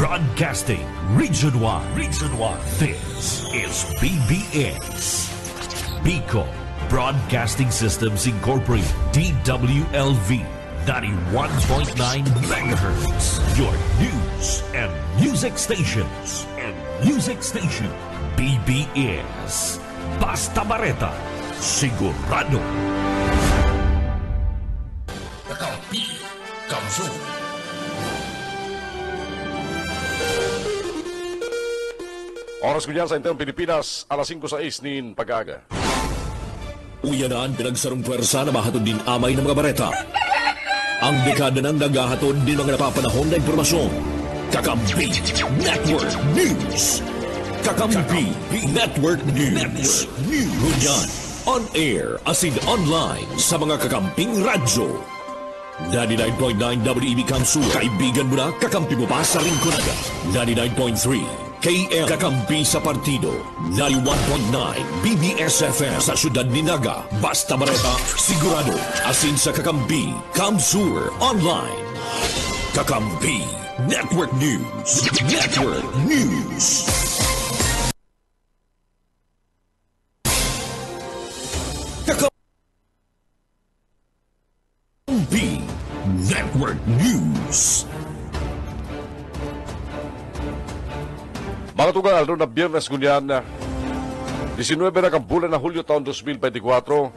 Broadcasting Region 1. Region 1. This is BBS. Bicol Broadcasting Systems Incorporated. DWLV 91.9 megahertz. Your news and music stations. BBS. Basta Bareta. Sigurado. Kakampi, Kamso. Oras ko dyan sa Intern Pilipinas, alas 5:06 nin pag-aga. Uyanaan pinagsarong pwersa na mahatod din amay ng mga bareta. Ang dekada ng naghahatod din mga napapanahon na impormasyon. Kakampi Network News. Kakampi Network News. Runyan, on air, asin online sa mga kakamping radyo. 99.9 WEB Kamsu, kaibigan mo na, kakampi mo pa sa Rinconaga. 99.3 KM Kakampi sa Partido. 91.9 BBS-FM sa Syudad ni Naga. Basta Bareta, sigurado. Asin sa Kakampi, Kamsur Online. Kakampi Network News. Network News. Kakampi Network News. Mga tugal, doon na Biyernes Gunyan, 19 na kang bulan na Hulyo taon 2024.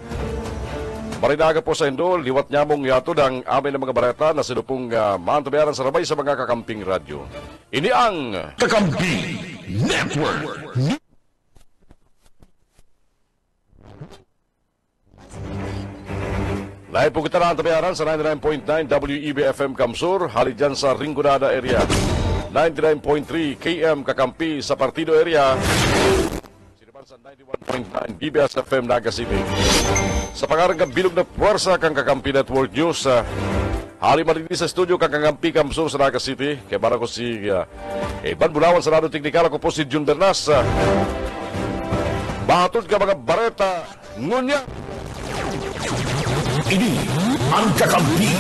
Marinaga po sa Indol, liwat nyamong yato ng amin ng mga bareta na sinupong maantabayaran sa rabay sa mga kakamping radyo. Ini ang Kakampi Network. Lahat po kita na antabayaran sa 99.9 WEB-FM Kamsur, halid dyan sa Rinconada area. 99.3 KM Kakampi sa Partido area. Sinipan sa 91.9 BBS-FM Naga City. Sa pangarang bilog na puwersa kang Kakampi Network News, hali marini sa studio kang Kakampi Kamsur sa Naga City. Kaya para ko si Ivan Bulawan sa Radyo Teknikal, ako po si Jun Bernas. Bahatod ka mga bareta, ngunya. Ini ang Kakampi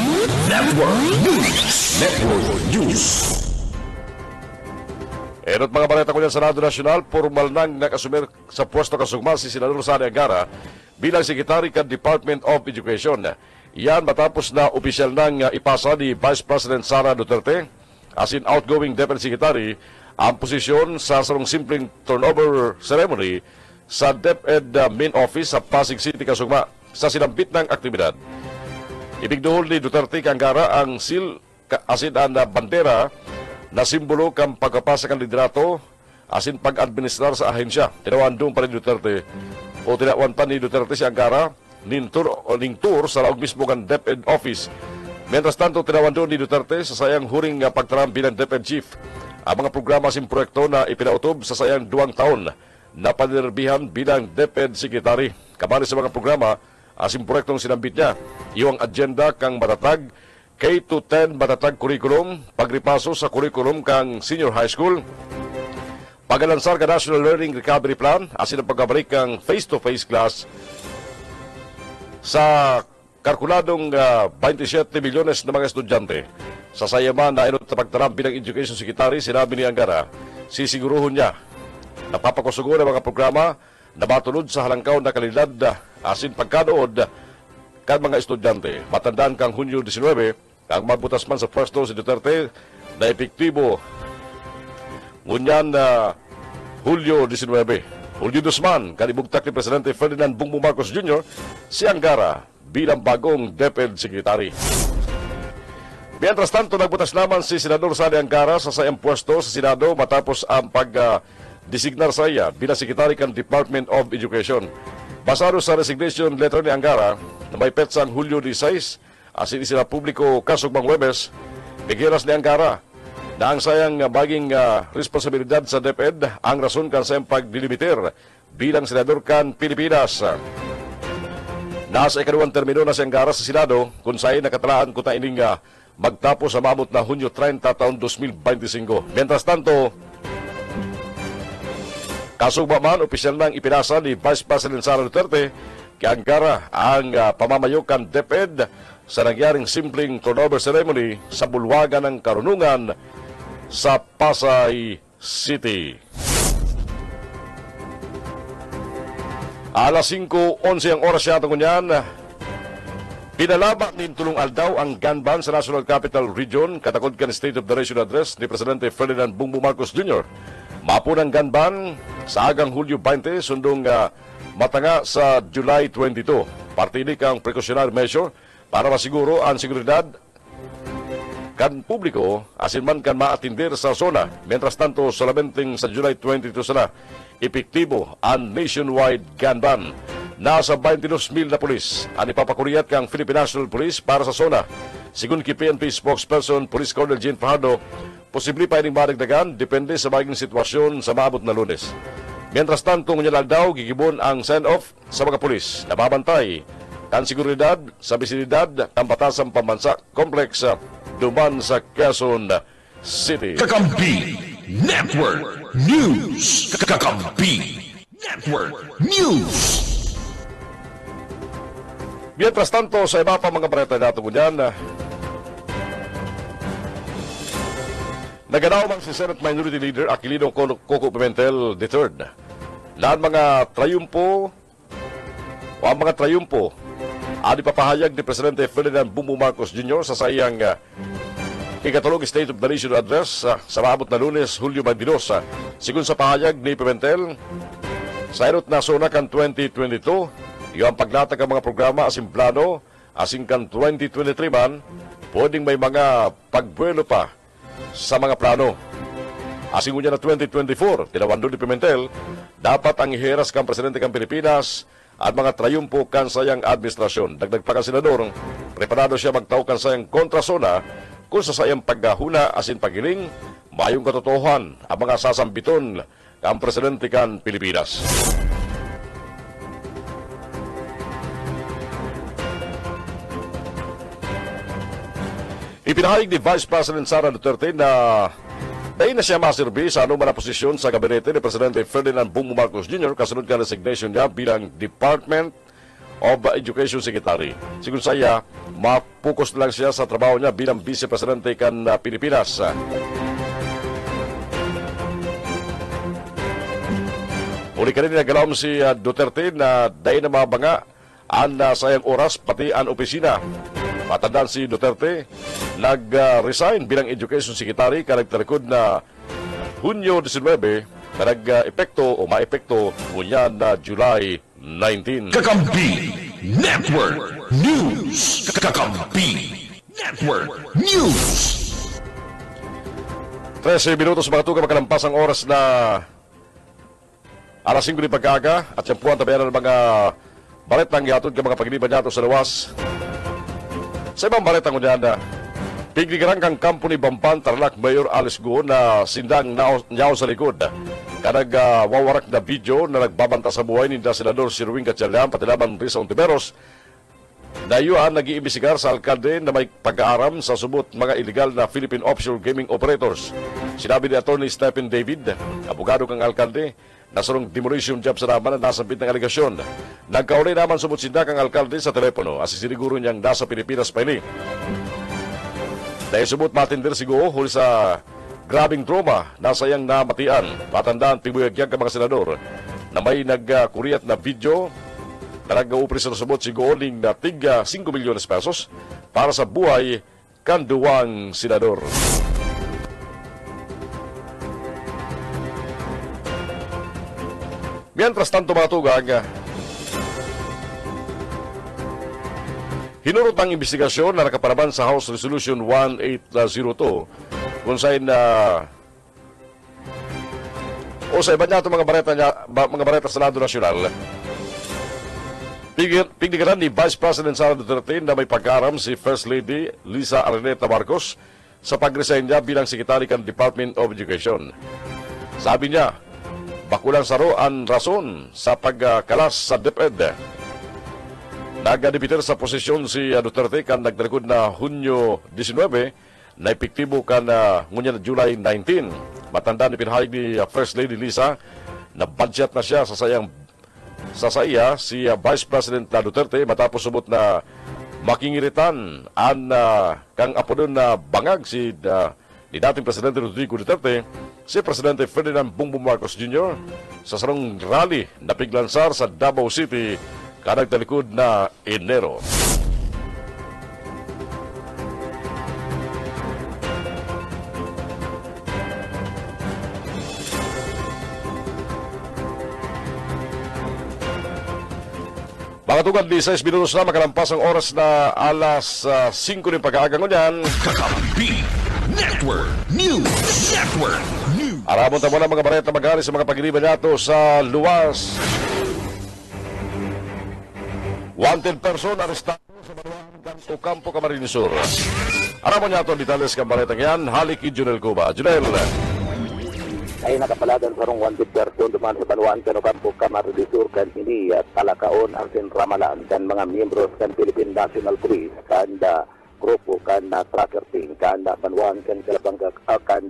Network News. Network News. Erot mga balita ko yan sa Radyo Nacional, formal nang nakasumir sa pwesto kasugma si Senador Sani Angara bilang Secretary ng Department of Education. Yan matapos na opisyal nang ipasa ni Vice President Sara Duterte, as in outgoing Deputy Secretary, ang posisyon sa sarong simpleng turnover ceremony sa DepEd Main Office sa Pasig City kasugma sa sinambit ng aktibidad. Ibigduhol ni Duterte kang Angara ang seal asin ang bandera na simbolo kang pagkapasa ng liderato asin pag-administrar sa ahensya. Tinawan doon pa ni Duterte o tinawan pa ni Duterte si Angara ning tour sa laog mismo ng DepEd office. Mientras tanto, tinawan doon ni Duterte sa sayang huring pagtaram bilang DepEd chief ang mga programa sin proyekto na ipinautob sa sayang 2 taon na panirbihan bilang DepEd secretary. Kabali sa mga programa asin proyektong sinambit niya, iyong agenda kang matatag K-10 matatag curriculum, pagripaso sa curriculum kang senior high school, pagalansar ka National Learning Recovery Plan, asin ang pagkabalik kang face-to-face class sa kalkuladong 27 milyones na mga estudyante. Sa sayaman na inot na pagtaram bilang Education Secretary, sinabi ni Angara, sisiguruhon niya na papakusugo ng mga programa na matulod sa halangkaw na kalidad asin pagkanood kan mga estudyante. Matandaan kang Hunyo 19, ang mabutas man sa pwesto si Duterte na epektibo. Ngunyan na Hulyo 19. Hulyo 2 kanibugtak ni Presidente Ferdinand Bongbong Marcos Jr. si Angara bilang bagong DepEd Secretary. Mientras tanto, nagbutas naman si Senador Sani Angara sa sayang pwesto sa Senado matapos ang pag-designar sa iya bilang Secretary ng Department of Education. Basado sa resignation letter ni Angara na may petsang Hulyo 16, asin sila publiko kasugmang Webes, bigyaras ni Angara na ang sayang baging responsibilidad sa DepEd ang rason kan sa pagdilimiter bilang senador kan Pilipinas. Nasa ikaduang termino na si Angara sa Senado kung saan nakatalaan ko na ining magtapos sa mamut na Hunyo 30 taon 2025. Mientras tanto, kasugma man, opisyal nang ipinasa ni Vice President Sara Duterte kay Angara ang pamamayukan DepEd sa nangyaring simpleng turnover ceremony sa bulwagan ng karunungan sa Pasay City. Alas 5:11 ang oras yata kunyan. Pinalaba ni tulong aldaw ang gun ban sa National Capital Region katakod kan State of the Nation Address ni Presidente Ferdinand Bongbong Marcos Jr. Mapunang gun ban sa agang Hulyo 20 sundong matanga sa July 22. Parte ini kang precautionary measure para masiguro ang seguridad kan publiko asin man kan maatindir sa zona. Mientras tanto, solamente sa July 22 sana epektibo ang nationwide gun ban. Nasa 22,000 na pulis ang ipapakuriyat kang Philippine National Police para sa zona. Sigun ki PNP spokesperson Police Colonel Jean Fajardo, posible pa ining madagdagan depende sa maging sitwasyon sa maabot na Lunes. Mientras tanto, ngunyan daw gigibon ang send-off sa mga pulis na babantay kan seguridad sa bisinidad ng Batasang Pambansa Complex duman sa Quezon City. Kakampi Network News. Kakampi Network News. Mientras tanto, sa iba pa mga balita natin mo dyan, naganaw man si Senate Minority Leader Aquilino Coco Pimentel III na ang mga trayumpo ang ipapahayag ni Presidente Ferdinand Bongbong Marcos Jr. sa sayang ikatulong State of the Nation Address sa maabot na Lunes, Hulyo 22. Sigun sa pahayag ni Pimentel, sa erot na sona kan 2022, yung paglatag ang mga programa asin plano asin kan 2023 man, pwedeng may mga pagbuelo pa sa mga plano. Asin ngunya na 2024, tinawando ni Pimentel, dapat ang iheras kang Presidente kang Pilipinas at mga trayumpo kan sayang administrasyon. Dagdag pa kan senador, preparado siya magtaw kan sayang kontrasona kung sa sayang paghahuna asin pagiling, mayong katotohan ang mga sasambiton kang Presidente kan Pilipinas. Ipinahayag ni Vice President Sara Duterte na dahil na siya maserbi sa anumang posisyon sa gabinete ni Presidente Ferdinand Bongbong Marcos Jr. kasunod ka resignation niya bilang Department of Education Secretary. Sigun sa iya, mapokus lang siya sa trabaho niya bilang Vice Presidente kan Pilipinas. Uli ka rin nagalaom si Duterte na dahil na mabanga ang sayang oras pati ang opisina. Matandaan si Duterte, nag-resign bilang Education Secretary ka nagtalikod na Hunyo 19 na nag-epekto o maepekto ngunya na July 19. Kakampi Network News. Kakampi Network News. 13 minutos mga tuga makalampas ang oras na alas 5 ni pagkaga at siyang puwan tabayan ng mga baletang ihatod ka mga pagliban nato sa lawas. Sa ibang baletang unyan na pigdigarang kang kampo ni Bamban Tarlac Mayor Alice Go na sindang nyaw sa likod. Kanag wawarak na video na nagbabanta sa buhay ni Senador Sirwin Gatchalian pati laban Risa Ontiveros na iyuan nag-iimbisigar sa alkalde na may pag-aaram sa subot mga illegal na Philippine offshore gaming operators. Sinabi ni Attorney Stephen David, abogado kang alkalde, nasurong demolition job sa naman na nasambit ng aligasyon. Nagkaulay naman sumut sinda kang alkalde sa telepono as siniguro niyang nasa Pilipinas pa ini. Dahil sumut matindir siguro huli sa grabing trauma na sayang namatian. Matandaan pibuyagyag ka mga senador na may nagkuriyat na video na nag-uupri sa sumut siguro ning na tiga 5 milyones pesos para sa buhay kanduwang senador. Mientras tanto mga tugag, hinurot ang investigasyon na nakaparaban sa House Resolution 1802 kung saan o sa iba niya ito mga bareta sa Senado Nasyonal. Pigdigaran ni Vice President Sara Duterte na may pag-aaram si First Lady Lisa Araneta Marcos sa pag-resign niya bilang Secretary ng Department of Education. Sabi niya, bakulang saro ang rason sa pagkalas sa DepEd. Nag-debitir sa posisyon si Duterte kan nagdalikod na Hunyo 19 na epektibo kan ngunya na July 19. Matanda ni pinahayag ni First Lady Lisa na budget na siya sa saya si Vice President Duterte matapos subot na makingiritan ang kang apo doon na bangag si ni dating Presidente Rodrigo Duterte, si Presidente Ferdinand Bongbong Marcos Jr. sa sarong rally na piglansar sa Davao City kanang talikod na Enero. Mga tugad, 16 minutos na makalampas ang oras na alas 5 ng pag-aagang ngunyan. Kakampi Network News Network News. Aramon tamo na mga bareta magali sa mga pagiliban nato sa luwas. Wanted person arestado sa Banuan kan Ocampo, Camarines Sur. Aramon nato ang detalles kang baretang yan. Halik i Junel Cuba. Junel. Ay nakapaladan sa rong wanted person duman sa Banuan kan Ocampo, Camarines Sur kan ini talakaon ang sinramalan kan mga miyembros kan Philippine National Police kan grupo kan tracker team kan Banuan kan Calabanga kan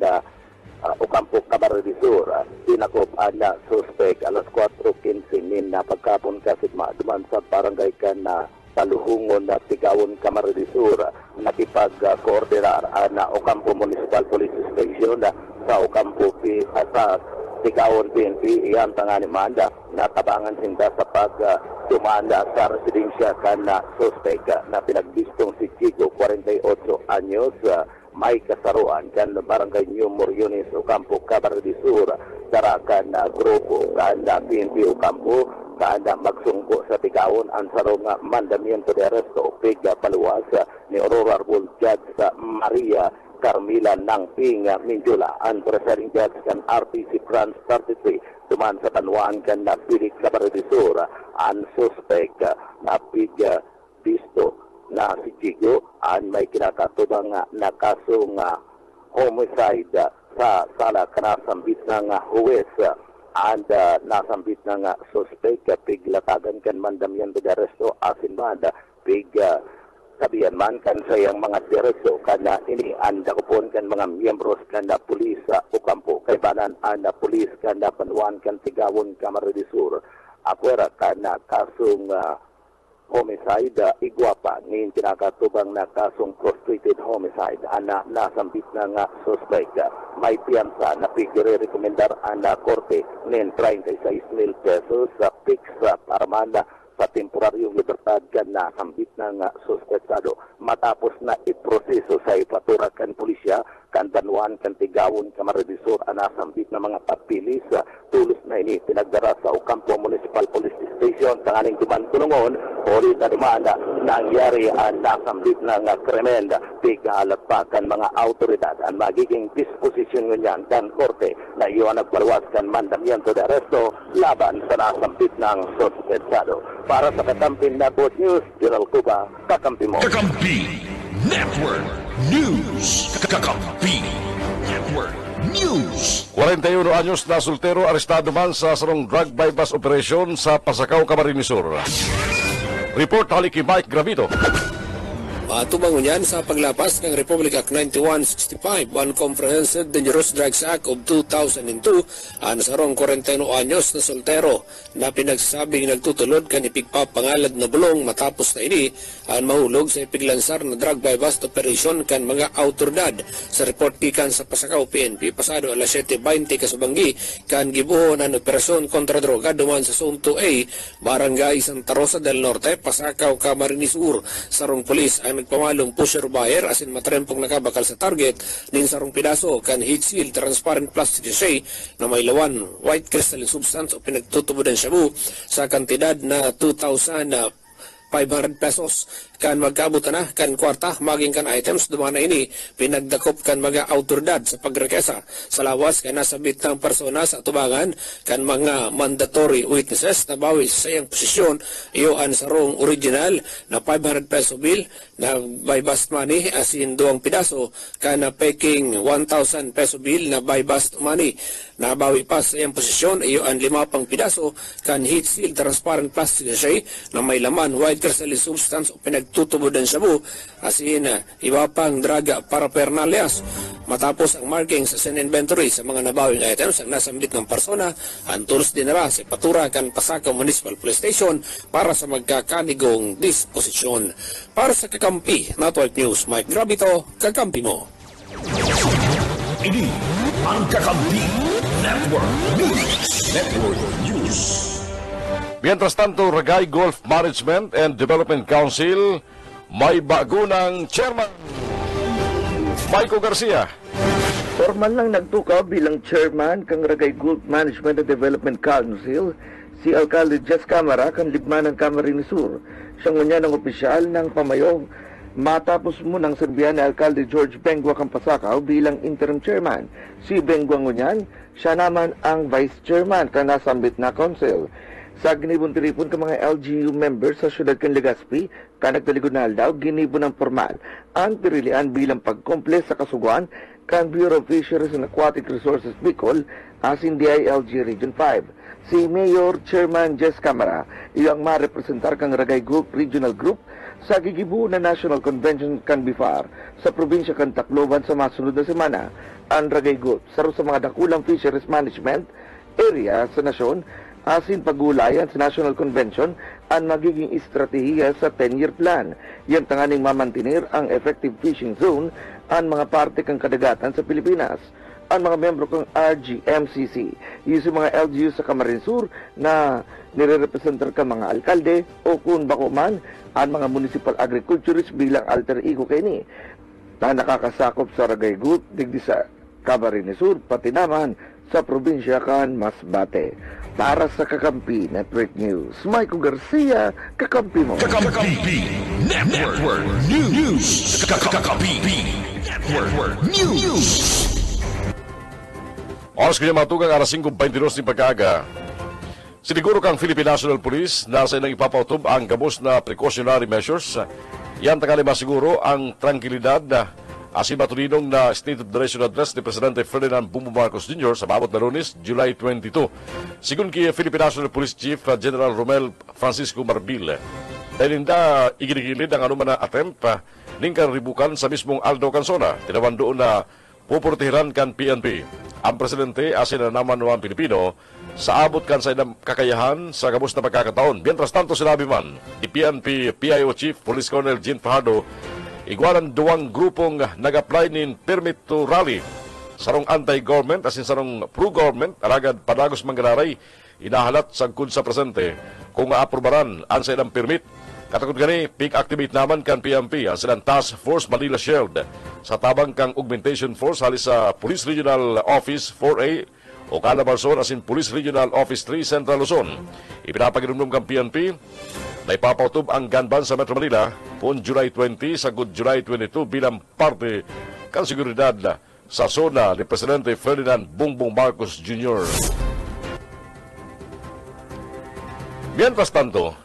Ocampo, Camarines Sur. Tinakop ang suspect alas 4:15 min na pagkapon kasigma duman sa barangay kan Paluhungon na Tigawon, Camarines Sur. Nakipag-koordinar ang Ocampo Municipal Police Station sa Ocampo sa Tigawon PNP iyang tangani manda natabangan sinda sa pag-tumanda sa residensya kan suspect na pinagbistong si Chico, 48 anyos, may kasaruan kan barangay New Moriones, Ocampo, Camarines Sur. Darakan grupo kan PNP Ocampo kada magsungko sa Tigawon ang sarong mandamiento de arresto pigga paluwas ni Aurora Arbol Judge sa Maria Carmila Nangping Minjula ang presiding judge kan RTC Branch 33 duman sa Banuan kan na Pilik Camarines Sur ang suspect na pigga bisto na si Chico ang may kinakatubang na kasong homicide sa sala kanasambit ng huwes and nasambit ng suspect piglatagan kan mandamiento de arresto asin man pig sabihan man kan sayang mga direkso kana ini anda kupon kan mga miyembros kan pulis Ocampo kay banan anda pulis kan Banuan kan Tigawon, Camarines Sur akwera kan kasong homicide igwapa nin tinakatubang na kasong prostrated homicide ana nasambit na nga suspect may piyansa na figure rekomendar ana korte nin 36,000 pesos sa fix para manda sa temporaryong libertad kan nasambit na nga suspektado matapos na iproseso sa ipaturakan pulisya kan Banuan kan Tigawon, Camarines Sur nasambit na mga papilis tulos na ini pinagdara sa Ocampo Municipal Police Station tanganing tuman tulungon ori na demanda nangyari ang nasambit na nga krimen pigahalat pa kan mga autoridad ang magiging disposisyon ngunyan kan korte na iyon nagpaluwas kan mandamiento de arresto laban sa nasambit ng suspektado. Para sa Kakampi Network News, General Cuba, kakampi mo. Kakampi Network News. Kakampi Network News. 41 anyos na soltero arestado man sa sarong drug bypass operation sa Pasakaw, Camarines Sur. Report halik kay Mike Gravito. Tubangon yan sa paglapas ng Republic Act 9165, One Comprehensive Dangerous Drugs Act of 2002, ang sarong 41 anyos na soltero na pinagsasabing nagtutulod kan ipigpapangalad na bulong matapos na ini ang mahulog sa ipiglansar na drug bypass operation kan mga autoridad. Sa report kikan sa Pasakaw PNP, pasado alas 7:20 kasubanggi kan gibuhon ang operasyon kontra droga duman sa Zone 2A, Barangay Santa Rosa del Norte, Pasakaw, Camarines Sur. Sarong pulis ang nagpamalong pusher buyer asin matrempong nakabakal sa target nin sarong pidaso kan heat seal transparent plastic sachet na may lawan white crystalline substance o pinagtutubo ng shabu sa kantidad na 2,500 pesos kan magkaabot na kan kwarta maging kan items dumana ini pinagdakop kan mga autoridad sa pagrekesa sa lawas kan nasabit ng persona sa tubangan kan mga mandatory witnesses na bawi sa iyang posisyon iyo ang sarong original na 500 peso bill na by bust money asin duwang pidaso kan na peking 1,000 peso bill na by bust money na bawi pa sa iyang posisyon iyo ang 5 pang pidaso kan heat seal transparent plastic sachet na may laman white crystalline substance o pinagtutubo ng shabu asin iba pang draga para pernalias. Matapos ang marking sa sin inventory sa mga nabawing items ang nasambit ng persona, ang tulos dinara sa patura kan Pasakaw Municipal Police Station para sa magkakanigong disposisyon. Para sa Kakampi Network News, Mike Gravito, Kakampi mo. Ini ang Kakampi Network News. Network News. Mientras tanto, Ragay Golf Management and Development Council may bago ng chairman. Michael Garcia. Formal lang nagtuka bilang chairman kang Ragay Golf Management and Development Council si Alcalde Jess Camara kan ligman ng Camarines Sur. Siya ngunya ng opisyal ng pamayong matapos mo ng serbihan ni Alcalde George Bengua Campasakaw bilang interim chairman. Si Bengua ngunyan, siya naman ang vice chairman kan nasambit na council. Sa ginibon-tiripon ka mga LGU members sa syudad kan Legazpi, kanagtaligod na aldaw, ginibon ng formal ang pirilian bilang pagkomple sa kasuguan kan Bureau of Fisheries and Aquatic Resources Bicol asin DILG Region 5. Si Mayor Chairman Jess Camara, iyang marepresentar kang Ragay Group Regional Group sa gigibu na National Convention kan Bifar sa probinsya kan Tacloban sa masunod na semana. Ang Ragay Group saro sa mga dakulang fisheries management area sa nasyon asin pagulayan sa National Convention ang magiging estratehiya sa 10-year plan. Yan tanganing mamantinir ang effective fishing zone ang mga parte kang kadagatan sa Pilipinas. Ang mga membro kang RGMCC, yung mga LGU sa Camarines Sur na nire-representar ka mga alkalde o kung bako man ang mga municipal agriculturists bilang alter ego kini na nakakasakop sa Ragay Group digdi sa Camarines Sur pati naman sa probinsya kan Masbate. Para sa Kakampi Network News, Michael Garcia, Kakampi mo. Kakampi Network News. Kakampi Network News. Oras ko niya matugang alas 5:22 ng pagkaga. Siniguro kang Philippine National Police na sa inang ipapautob ang gabos na precautionary measures. Yan tangali masiguro ang tranquilidad asin matulinong na State of the Nation Address ni Presidente Ferdinand Bongbong Marcos Jr. sa maabot na Lunes, July 22. Sigun kay Philippine National Police Chief General Romel Francisco Marbil. Dahil hindi iginigilid ang anuman na attempt ning karibukan sa mismong Aldo Cansona. Tinawan doon na puportihiran kan PNP. Ang Presidente asin na naman ng Pilipino sa abot kan sa inang kakayahan sa gabos na pagkakataon. Mientras tanto sinabi man, ni PNP PIO Chief Police Colonel Jean Fajardo, igualan duwang grupong nag-apply nin permit to rally. Sarong anti-government asin sarong pro-government, aragad padagos mangganaray, inahalat sagkod sa presente kung maaprobaran ang sa inang permit. Katakot gani, peak activate naman kan PNP ang silang Task Force Manila Shield sa tabang kang Augmentation Force halis sa Police Regional Office 4A o Calabarzon asin Police Regional Office 3 Central Luzon. Ipinapaginumdum kang PNP na ipapautob ang gun ban sa Metro Manila poon July 20 sa good July 22 bilang parte kan seguridad sa zona ni Presidente Ferdinand Bongbong Marcos Jr. Mientras tanto,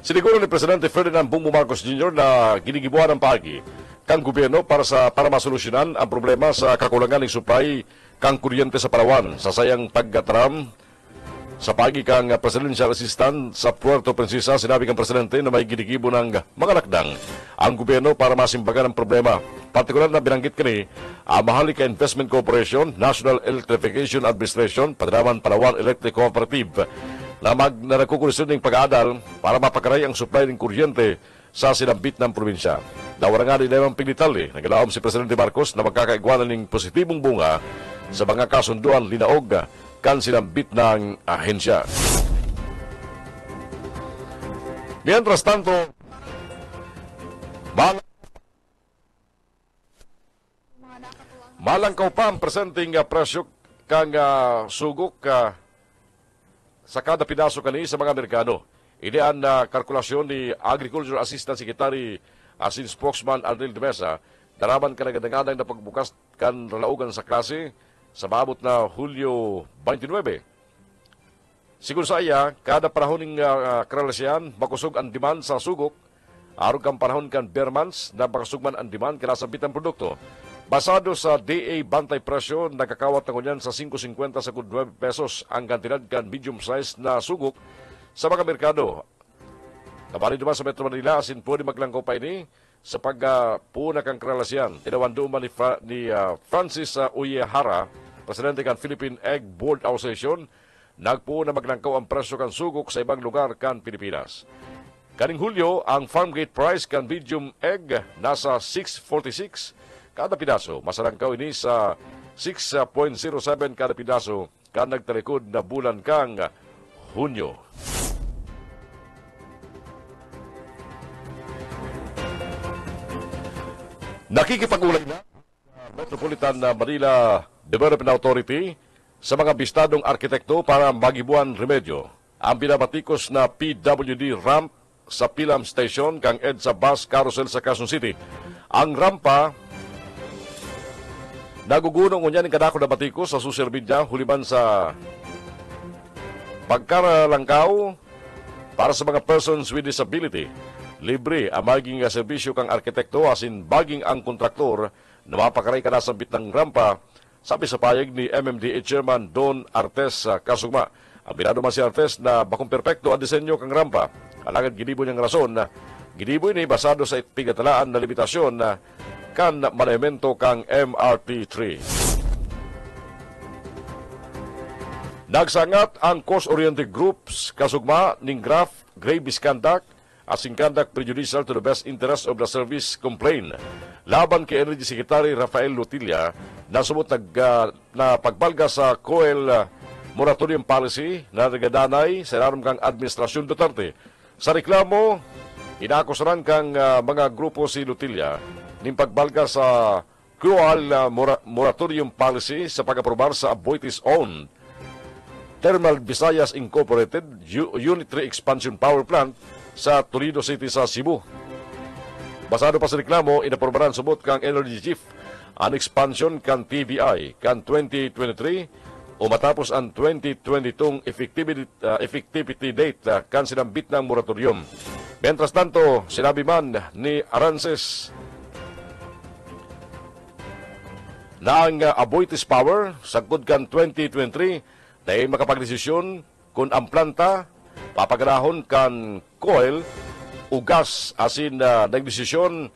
siniguro ni Presidente Ferdinand Bongbong Marcos Jr. na ginigibuan ng pagi kang gobyerno para masolusyonan ang problema sa kakulangan ng supply kang kuryente sa Palawan sa sayang pagkatram sa pagi kang presidential assistant sa Puerto Princesa. Sinabi kang Presidente na may ginigibo ng mga lakdang ang gobyerno para masimbagan ang problema. Partikular na binanggit kini ang Maharlika Investment Corporation, National Electrification Administration, Padraman Palawan Electric Cooperative na nagkukulisyon ng pag-aadal para mapakaray ang supply ng kuryente sa sinambit ng probinsya. Nawarangan din naman pinitali, nagalaom si Presidente Marcos na magkakaigwanan ng positibong bunga sa mga kasunduan linaog kan sinambit ng ahensya. Mientras tanto, malangkaw pa ang presenting presyo kang sugok sa kada pinaso kani sa mga merkado. Ini ang kalkulasyon ni Agriculture Assistant Secretary asin spokesman Arnel de Mesa, daraman ka nagdagangadang na pagbukas kan relaugan sa klase sa maabot na Hulyo 29. Sigur sa iya, kada panahon ng karelasyan, makusog ang demand sa sugok, araw kang panahon kan bare months na makasugman ang demand kinasabit ang produkto. Basado sa DA bantay presyo, nakakawat na kunyan sa 5.50 sa 9 pesos ang kantidad kan medium size na sugok sa mga merkado. Nabali naman sa Metro Manila, asin po ni maglangkaw pa ini sa pagpuna kang karelasyan. Tinawan doon ni Francis Uyehara, Presidente kan Philippine Egg Board Association, nagpo na maglangkaw ang presyo kan sugok sa ibang lugar kan Pilipinas. Kaning Hulyo, ang farm gate price kan medium egg nasa 6.46, kada pidaso. Masarangkaw ini sa 6.07 kada pidaso kan nagtalikod na bulan kang Hunyo. Nakikipag-ulay na Metropolitan Manila Development Authority sa mga bistadong arkitekto para magibuan remedyo ang binabatikos na PWD ramp sa Pilam Station kang EDSA Bus Carousel sa Quezon City. Ang rampa nagugunong unya ng kadako na batikos sa social media huliban sa pagkaralangkaw para sa mga persons with disability. Libre ang maging serbisyo kang arkitekto asin baging ang kontraktor na mapakaray kanasambit ng rampa, sabi sa payag ni MMDA Chairman Don Artes Kasugma. Ang binado man si Artes na bakong perpekto ang disenyo kang rampa. Alagad ginibo niyang rason na ginibo ini basado sa ipigatalaan na limitasyon na kan manemento kang MRT3. Nagsangat ang cost-oriented groups kasugma ning Graph Grave Misconduct asing conduct prejudicial to the best interest of the service complaint laban kay Energy Secretary Rafael Lutilla na sumot na pagbalga sa COEL moratorium policy na nagadanay sa ilalim kang Administrasyon Duterte. Sa reklamo, inakusaran kang mga grupo si Lutilla ning pagbalga sa COEL moratorium policy sa pag-aprobar sa Aboitiz-owned Thermal Visayas Incorporated Unit 3 Expansion Power Plant sa Toledo City sa Cebu. Basado pa sa reklamo, inaprobaran subot kang Energy Chief ang expansion kan TBI kan 2023 o matapos ang 2022 effectivity date kan sinambit ng moratorium. Mientras tanto, sinabi man ni Arances na ang Aboitiz Power sagkod kan 2023 na ay makapagdesisyon kung ang planta papagrahon kan coil o gas asin nagdesisyon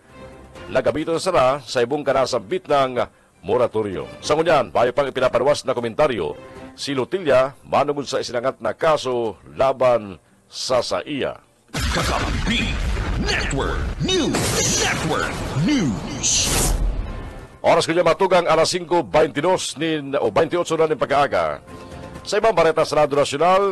na gamiton sana sa ibong kanasambit ng moratorium. Sa ngunyan, bayo pang ipinaparwas na komentaryo, si Lutilla manungod sa isinangat na kaso laban sa SAIA. Kakapi Network News. Network News. Oras ko niya matugang alas 5:22 o 28 na ng pag-aaga. Sa ibang bareta sa Radyo Nacional,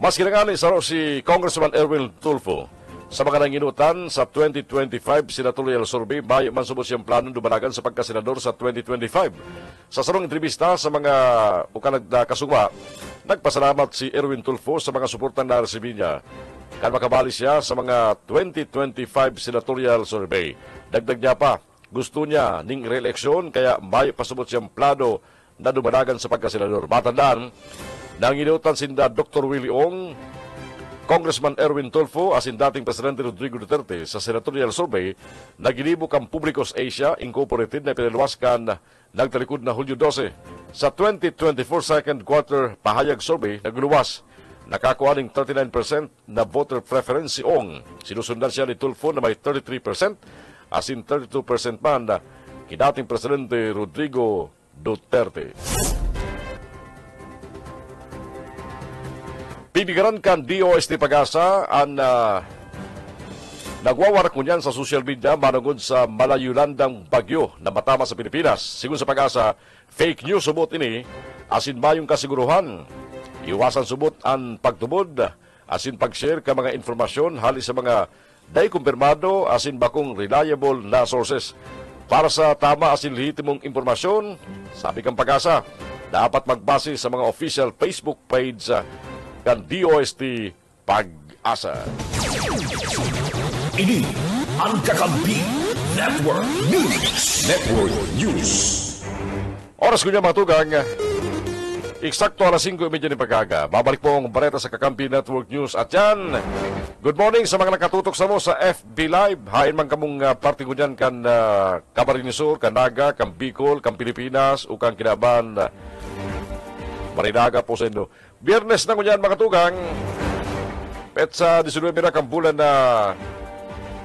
mas kinangani sa si Congressman Erwin Tulfo sa mga nanginutan sa 2025 senatorial survey, bayo man subot siyang planong dumalagan sa pagkasenador sa 2025. Sa sarong entrevista sa mga kasugma, nagpasalamat si Erwin Tulfo sa mga suportang na-resibi niya kan makabali siya sa mga 2025 senatorial survey. Dagdag niya pa, gusto niya ning re-eleksyon kaya bayo pasubot siyang plano na dumalagan sa pagkasenador. Matandaan, nanginutan sinda Dr. Willie Ong, Congressman Erwin Tulfo, asin dating Presidente Rodrigo Duterte sa senatorial survey na ginibok ang Publicos Asia Incorporated na pinalawaskan nagtalikod na Hulyo 12. Sa 2024 second quarter pahayag survey, nagluwas, nakakuha ng 39% na voter preference si Ong. Sinusundan siya ni Tulfo na may 33%, asin 32% man na kinating Presidente Rodrigo Duterte. Bibigaran kan DOST Pag-asa ang nagwawarak mo niyan sa social media manungod sa malayulandang bagyo na matama sa Pilipinas. Sigun sa Pag-asa, fake news subot ini, asin mayong kasiguruhan. Iwasan subot ang pagtubod, asin pag-share ka mga informasyon hali sa mga day kumpirmado, asin bakong reliable na sources. Para sa tama asin lehitimong impormasyon, sabi kang Pag-asa, dapat magbase sa mga official Facebook page kan DOST Pag-asa. Ini ang Kakapi Network News. Network News. Oras ko niya matugang. Eksakto alas 5:30 ng pag-aga. Babalik po ang bareta sa Kakampi Network News. At yan, good morning sa mga nakatutok sa mo sa FB Live. Hain man kamong party ko dyan kan Camarines Sur, kan Naga, kan Bicol, kan Pilipinas, o kan Kinaban, Marinaga po sa Indo. Biyernes na ko dyan mga tugang. Petsa 19 na kang bulan na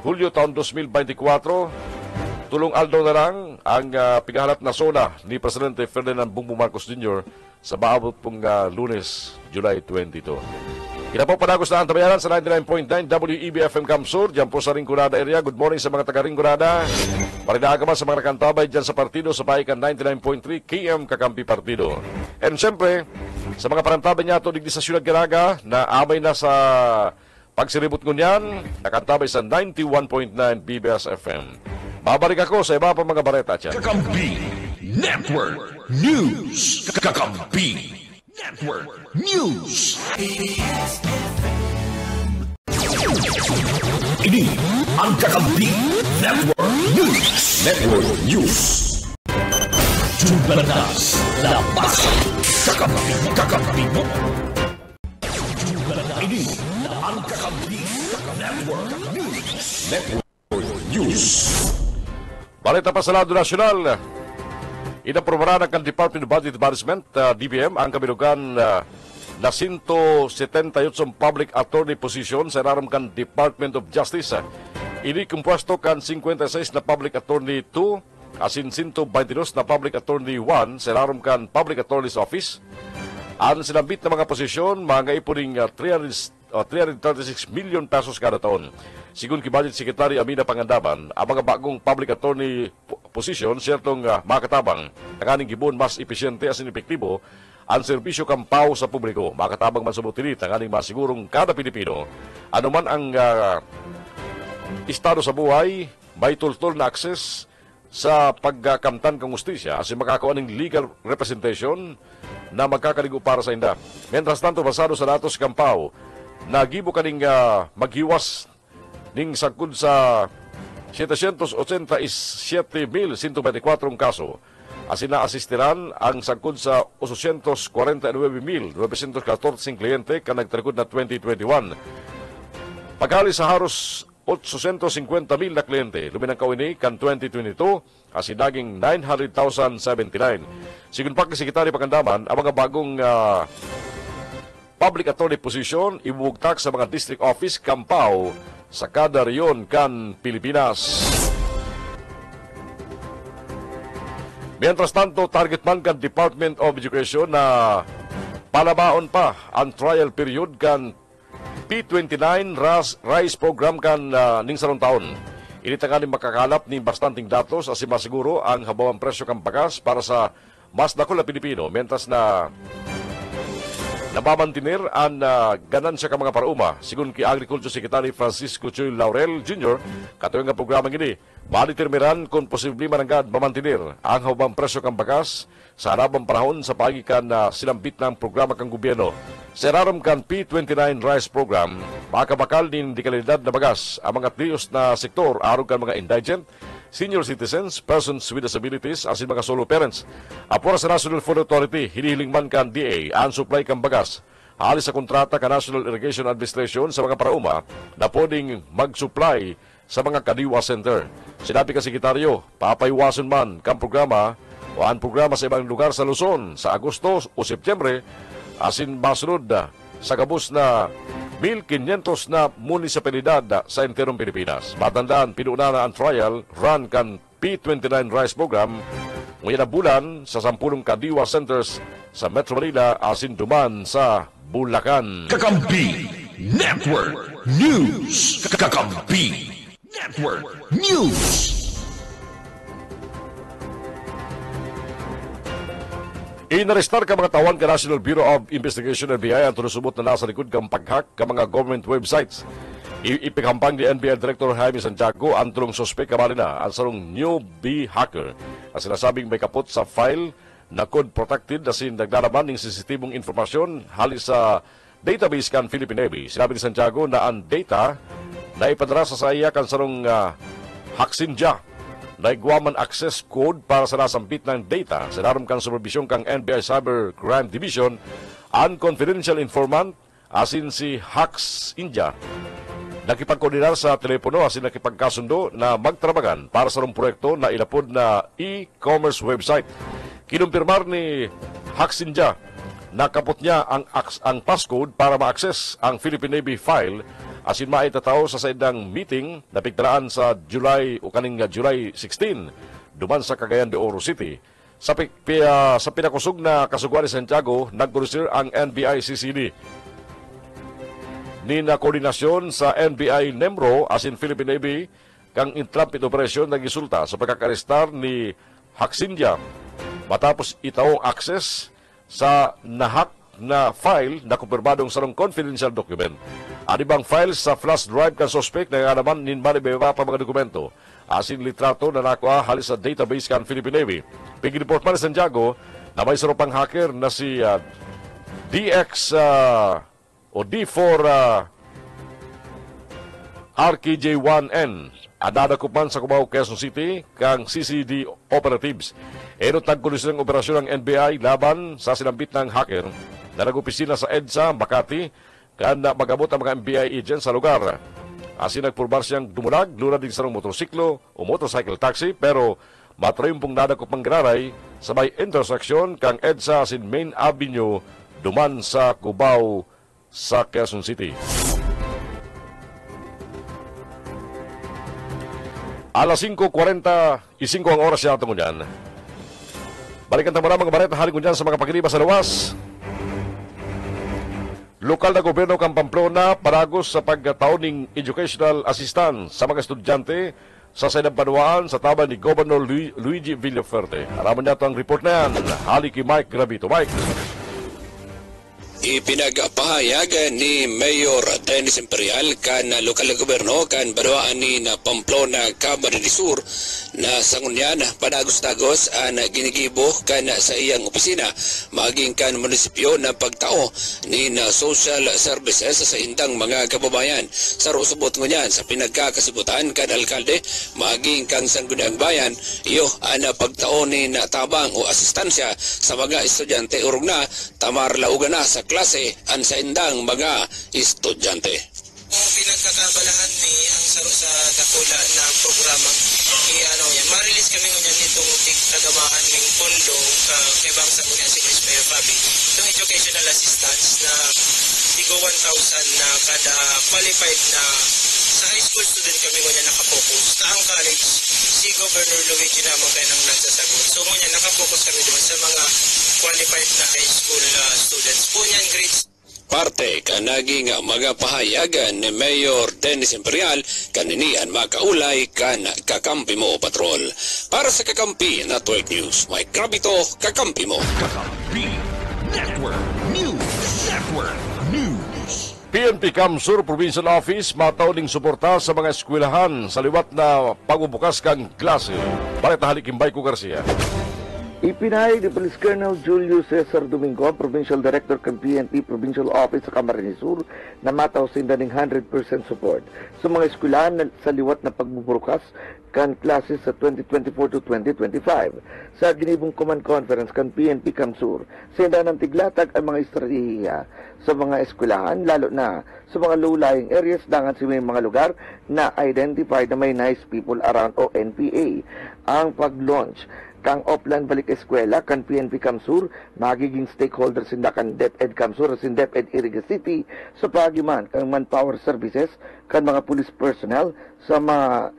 Hulyo taon 2024. Tulong aldaw na lang ang pigahanap na sona ni Presidente Ferdinand Bongbong Marcos Jr. sa maabot pong Lunes, July 22. Ina po panagos na ang tabayanan sa 99.9 WEB-FM Kamsur, dyan po sa Rinconada area. Good morning sa mga taga Rinconada. Parinaaga man sa mga nakantabay dyan sa partido sa Paikan 99.3 KM Kakampi Partido. And siyempre, sa mga parantabay niya ito, digdi sa Siyudad Garaga, na amay na sa pagsiribot ngunyan, nakantabay sa 91.9 BBS FM. Babalik ako sa iba pa mga bareta dyan. Kakampi Network News. Kakampi Network News. Ini ang Kakampi Network News. Network News. Jumbalas, labas. Kakampi mo. Ini ang Kakampi Network News. Network News. Balita pa sa lado nasyonal. Inaprobaran ng Department of Budget Management, DBM, ang kabilugan na 178 public attorney position sa iraramkan Department of Justice. Ini kumpuesto kan 56 na public attorney 2, asin 122 na public attorney 1 sa iraramkan Public Attorney's Office. Ang sinabit na mga posisyon, mga ipuning 336 million pesos kada taon. Sigun kay Secretary Amina Pangandaban, ang mga bagong public attorney posisyon, siyertong makatabang, tanganing gibon mas epesyente as epektibo ang serbisyo kampaw sa publiko. Makatabang man sa butili, tanganing masigurong kada Pilipino, anuman ang estado sa buhay, may tultol na akses sa pagkamtan kang justisya as makakuha ng legal representation na magkakaligo para sa inda. Mientras tanto, basado sa datos kampaw, nagibo kaning maghiwas ning sagkod sa 787,124 kaso. Asin na asistiran ang sagkod sa 849,914 kliyente ka nagtarikod na 2021. Pagkali sa haros 850,000 na kliyente, luminang kawini kan 2022, asin naging 900,079. Sigun pa kay Sekretary Pangandaman, ang mga bagong public attorney position ibubugtak sa mga district office kampaw sa kada reyon kan Pilipinas. Mientras tanto, target man kan Department of Education na palabaon pa ang trial period kan P29 Rice Program kan ning sarong taon. Initanganin makakalap ni bastanting datos asin masiguro ang habawang presyo kan bagas para sa mas dako na Pilipino, mientras na nabamantinir ang ganansya ka mga parauma. Sigun kay Agriculture Secretary Francisco Chuy Laurel Jr., katuwing ang programang ini, malitirmiran kung posible mananggad mamantinir ang habang presyo kang bagas sa harabang panahon sa pagikan na sinambit ng programa kang gobyerno. Sa iraram kan P29 Rice Program, makabakal din di kalidad na bagas ang mga triyos na sektor arog kan mga indigent, senior citizens, persons with disabilities, asin mga solo parents. Apura sa National Food Authority, hinihiling man kan DA ang supply kang bagas. Halis sa kontrata ka National Irrigation Administration sa mga parauma na pwedeng mag-supply sa mga kadiwa center. Sinabi ka Sekretaryo, papaywason man kang programa o ang programa sa ibang lugar sa Luzon sa Agosto o Setyembre, asin masunod sa kabus na 1,500 na munisipalidad sa enterong Pilipinas. Matandaan, pinuna na ang trial run kan P29 Rice Program ngayon na bulan sa 10 kadiwa centers sa Metro Manila asin duman sa Bulacan. Kakampi Network News. Kakampi Network News. Inarestar ka mga tawan ka National Bureau of Investigation NBI ang tunusubot na nasa likod kang paghack ka mga government websites. Ipikampang ni NBI Director Jaime Santiago ang tulong suspek kamali na ang sarong newbie hacker. Ang sinasabing may kapot sa file na code protected na nagdalaman ng sensitibong informasyon halis sa database kan Philippine Navy. Sinabi ni Santiago na ang data na ipadara sa iya kan sarong Haksinja na igwaman access code para sa nasambit ng data sa daram kang supervision kang NBI Cyber Crime Division ang confidential informant asin si Hacks India nakipagkoordinar sa telepono asin nakipagkasundo na magtrabagan para sa rong proyekto na ilapod na e-commerce website. Kinumpirmar ni Hacks India na kapot niya ang passcode para ma-access ang Philippine Navy file asin maitataw sa saidang meeting na pigtaraan sa July 16 duman sa Cagayan de Oro City. Sa pinakusog na kasugwan ni Santiago, nag-register ang NBI CCD. ni na koordinasyon sa NBI NEMRO as in Philippine Navy kang intrampid operasyon na gisulta sa pagkakarestar ni Haxindia matapos itaong access sa nahak na file na kumpirmadong sarong confidential document. Anibang files sa flash drive kan suspect na nga naman ninmanibeba pa mga dokumento asin litrato na nakuha halis sa database kan Philippine Navy. Pag-report man sa Santiago na may sarupang hacker na si DX o D4 RKJ1N adadakupan sa Cubao, Quezon City kang CCD operatives. Tagkulis ng operasyon ng NBI laban sa sinambit ng hacker na nag-opisina sa EDSA, Makati, kaya magabot ang mga NBI agents sa lugar. Asin nagpurbar siyang dumulag, luna din sa motorsiklo o motorcycle taxi, pero matrayong pong dadakop ang graray sa may intersection kang EDSA asin Main Avenue duman sa Cubao sa Quezon City. Alas 5:45 ang oras siya tungkol yan. Balikan tayo mga bareta haling dyan sa mga pagkiriba sa luwas. Lokal na gobyerno kang Pamplona paragos sa pagkatauning educational assistance sa mga estudyante sa Saydang Banwaan sa taban ni Governor Luigi Villafuerte. Araman niya ito ang report na yan. Hali kay Mike Gravito. Mike. Ipinagpahayagan ni Mayor Dennis Imperial kan lokal na gobyerno kan Banwaan ni na Pamplona, Camarines Sur na sangunyan padagos-dagos ang ginigibo kan sa iyang opisina maging kan munisipyo na pagtao ni na social services sa indang mga kababayan. Sa rusubot ngunyan sa pinagkakasibutan kan alkalde maging kan sangguniang bayan iyo ang pagtao ni na tabang o asistansya sa mga estudyante urog na tamar laugan na sa klase ang sa indang mga estudyante. Kung pinagkakabalahan ni ang saro sa dakula na programang ma-release kami ngunyan itong tagamahan ng pondo kay Bangsa ngunyan si Vice Mayor Fabi. Itong educational assistance na tigo 1,000 na kada qualified na sa high school student kami ngunyan nakapokus. Sa ang college, si Governor Luigi naman kayo nang nagsasagot. So ngunyan nakapokus kami doon sa mga qualified na high school students. Po niyan grades parte kanaging mga pahayagan ni Mayor Dennis Imperial kaninian makaulay kan Kakampi Mo Patrol. Para sa Kakampi Network News, Mike Gravito, Kakampi Mo. Kakampi Network News. Network News. PNP Kamsur Provincial Office matauning suporta sa mga eskwelahan sa liwat na pagbubukas kang klase. Balita halikin Bayko Garcia. Ipinahayag ni Police Colonel Julio Cesar Domingo, Provincial Director ng PNP Provincial Office sa Camarines Sur, na matausinda ng 100% support sa mga eskwelahan sa liwat na pagbubukas kan klases sa 2024 to 2025. Sa ginibong command conference kan PNP Kamsur, sinda ng tiglatag ang mga estratehiya sa mga eskwelahan, lalo na sa mga low-lying areas dangan sa may mga lugar na identified na may nice people around o NPA. Ang pag-launch kang Oplan Balik Eskwela kan PNP Kamsur magiging stakeholders sinda kan DepEd Kamsur sin DepEd Iriga City sa pagiman kang manpower services kan mga police personnel sa mga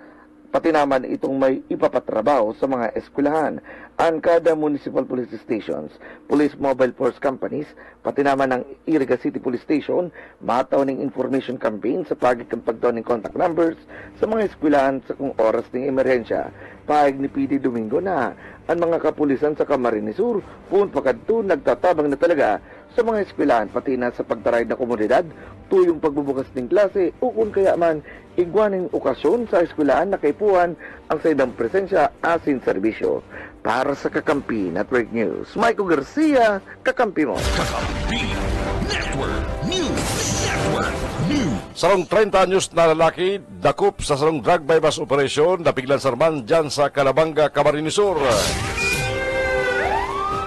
pati naman itong may ipapatrabaho sa mga eskwelahan. Ang kada municipal police stations, police mobile force companies, pati naman ang Iriga City Police Station, mataw ng information campaign sa pagiging pagtaw ng contact numbers sa mga eskwelahan sa kung oras ng emerhensya. Pahig ni PD Domingo na ang mga kapulisan sa Camarines Sur kung pagkadto nagtatabang na talaga sa mga eskwelahan pati na sa pagtaray na komunidad tuyong pagbubukas ng klase o kung kaya man igwaning okasyon sa eskwelahan na kaipuan ang saydang presensya asin serbisyo. Para sa Kakampi Network News, Michael Garcia, Kakampi Mo. Kakampi Network News. Network News. Sarong 30 anyos na lalaki dakop sa sarong drug bypass operation na biglang sarman dyan sa Calabanga, Camarines Sur.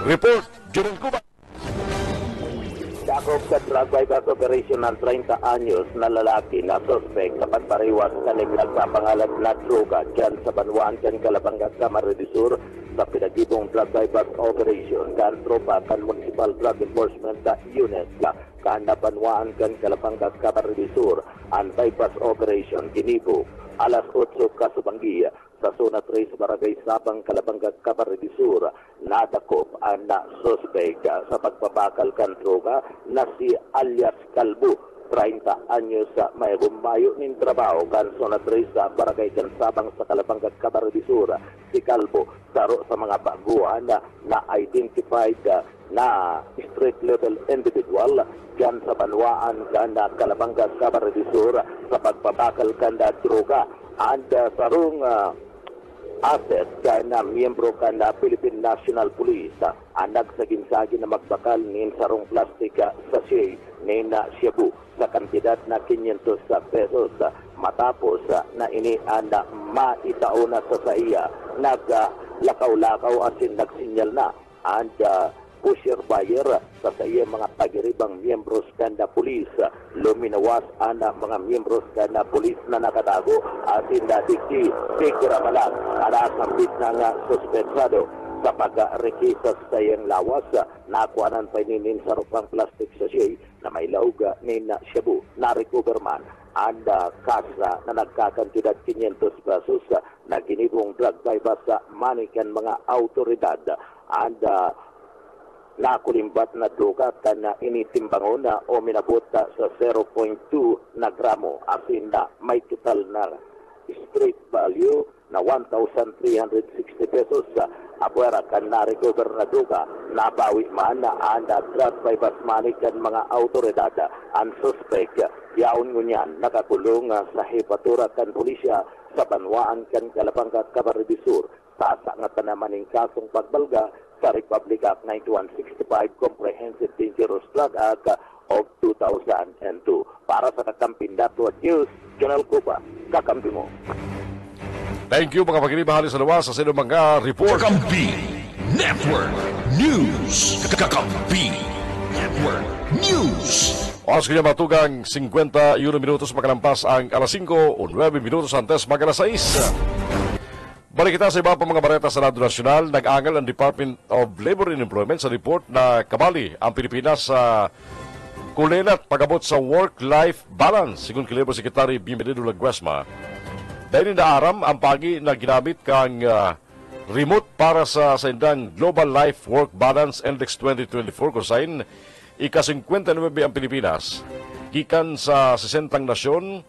Report, Junel Cuba. Dakop sa drug bypass operation ng 30 anyos na lalaki na suspect sa pagpariwas sa legal sa pangalan na droga dyan sa Banwaan kan Calabanga, Camarines Sur sa pinagibong drug bypass operation kan tropa kan Municipal Drug Enforcement Unit kan Banwaan kan Calabanga, Camarines Sur. Ang bypass operation ginibo alas 8 kasubanggi sa zona 3 sa Barangay Sabang, Calabanga, Camarines Sur. Nadakop ang suspect sa pagpabakal kan droga na si alias Kalbo 30 anyos sa may bumayo nin trabaho kan sonatri sa barangay Kansabang sa Kalabanga, Camarines Sur. Si Calvo saro sa mga baguhan na identified na street level individual dyan sa Banwaan kanda Kalabanga, Camarines Sur sa pagpabakal kanda droga and sarong asset kana miyembro kana Philippine National Police ang nagsagin-sagin na magbakal nin sarong plastic sachet nin Cebu sa kantidad na 500 pesos matapos na ini anda maitao na sa saiya naglakaw-lakaw asin nagsinyal na and pusher buyer sa iya mga pagiribang miyembros kanda pulis luminawas ana mga miyembros kanda pulis na nakatago asin nadigdi tiguramalang para sambit na nga suspensado sa pag-rekisa sa iyang lawas nakuanan pa ninin sa rupang plastic sachet na may lauga ni na Cebu na recover man and kasa na nagkakantidad 500 pesos na ginibong drug bypass sa manikan mga autoridad and nakulimbat na droga na initimbangon na o minabot sa 0.2 na gramo asin na may total na street value na 1,360 pesos abuera kan na-recover na droga nabawi man na anda drug bypass money kan mga autoridad ang suspect yaon ngunyan nakakulong sa hepatura kan pulisya sa Banwaan kan Kalabanga, Camarines Sur tasa nga naman ng kasong pagbalga sa Republic Act 9165 Comprehensive Dangerous Drug Act of 2002. Para sa Kakamping Network News, Jonel Cuba, kakampi mo. Thank you mga pagkiribahali sa luwas sa sino mga report. Kakampi Network News. Kakampi Network News. Oras kanya matugang 51 minutos makalampas ang alas 5 o 9 minutos antes mag alas 6. Balik kita sa iba pa mga bareta sa Lado Nasyonal. Nag-angal ang Department of Labor and Employment sa report na kabali ang Pilipinas sa kulelat pagabot sa work-life balance. Sigun kilebo Secretary Bienvenido Laguesma. Dahil naaram ang pagi na ginamit kang remote para sa indang Global Life Work Balance Index 2024 kung saan ika-59 ang Pilipinas. Gikan sa 60 nasyon,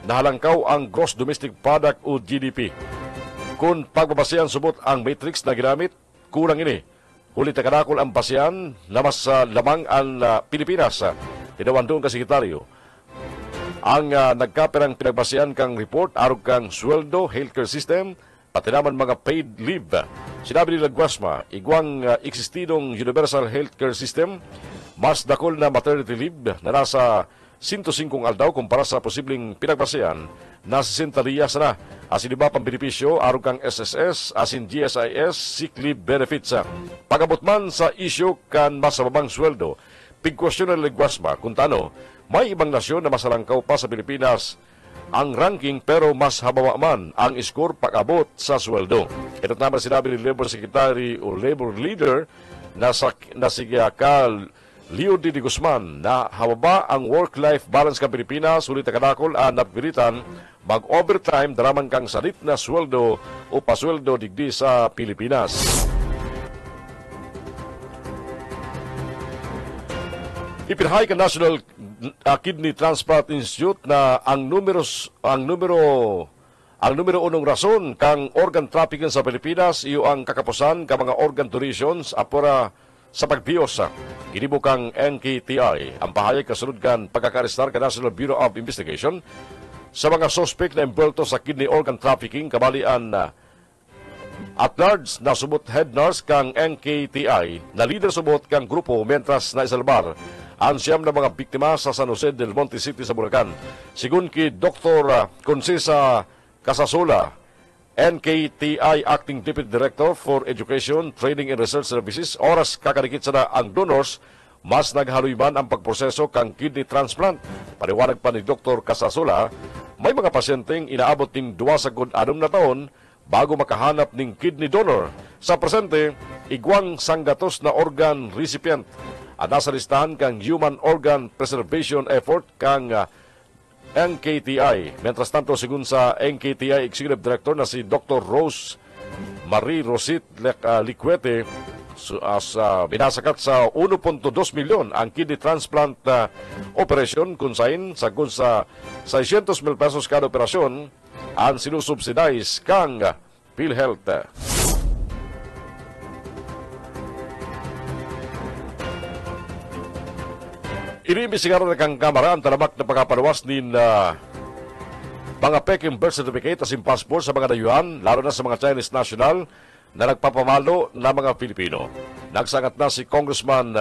nahalangkaw ang Gross Domestic Product o GDP. Kung pagbabasihan subot ang matrix na ginamit, kulang ini. Ulit na kanakol ang basihan na mas lamang ang Pilipinas. Tinawan doon ka sekretaryo. Ang nagkaperang pinagbasihan kang report, arog kang sweldo, healthcare system, pati naman mga paid leave. Sinabi nila Guasma, igwang eksistidong universal healthcare system, mas dakol na maternity leave na nasa 105 aldaw kumpara sa posibleng pinagbasihan na 60 riyas na. Asin iba pang benepisyo, arog kang SSS, asin GSIS, sick leave benefits. Pagabot man sa isyo kan mas mababang sweldo, pigkwestiyon ng Guasma kung tano, may ibang nasyon na masalangkaw pa sa Pilipinas ang ranking pero mas habawa man ang score pag-abot sa sweldo. Ito naman sinabi ni Labor Secretary o Labor Leader na si Leo D. Guzman na hababa ang work-life balance ka Pilipinas, sulit na kanakol ang napiritan mag-overtime daraman kang salit na sweldo o pasweldo digdi sa Pilipinas. Ipinahayag ang National Kidney Transplant Institute na ang numero unong rason kang organ trafficking sa Pilipinas iyo ang kakapusan ka mga organ donations apora sa pagbios. Ginibukang NKTI ang pahayag kasunod kan pagkakarestar ka National Bureau of Investigation sa mga suspect na embulto sa kidney organ trafficking kabalian at large na subot head nurse kang NKTI na leader subot kang grupo mentras na isalbar ang siyam na mga biktima sa San Jose del Monte City sa Bulacan. Sigun ki Dr. Concesa Casasola, NKTI Acting Deputy Director for Education, Training and Research Services, oras kakadikit sana ang donors, mas naghaluiban ang pagproseso kang kidney transplant. Paliwanag pa ni Dr. Casasola, may mga pasyenteng inaabot ng 2 na taon bago makahanap ng kidney donor. Sa presente, igwang sanggatos na organ recipient. Ang nasa listahan kang Human Organ Preservation Effort kang NKTI. Mientras tanto, sigun sa NKTI Executive Director na si Dr. Rose Marie Rosit Liquete, binasakat sa 1.2 milyon ang kidney transplant operation kung sa 600 mil pesos kada operasyon ang sinusubsidize kang PhilHealth. Inimbisigaran na kang kamara ang talamak na pagkapalawas ni mga peking birth certificate as in passport sa mga dayuhan, lalo na sa mga Chinese national na nagpapamalo na mga Pilipino. Nagsangat na si Congressman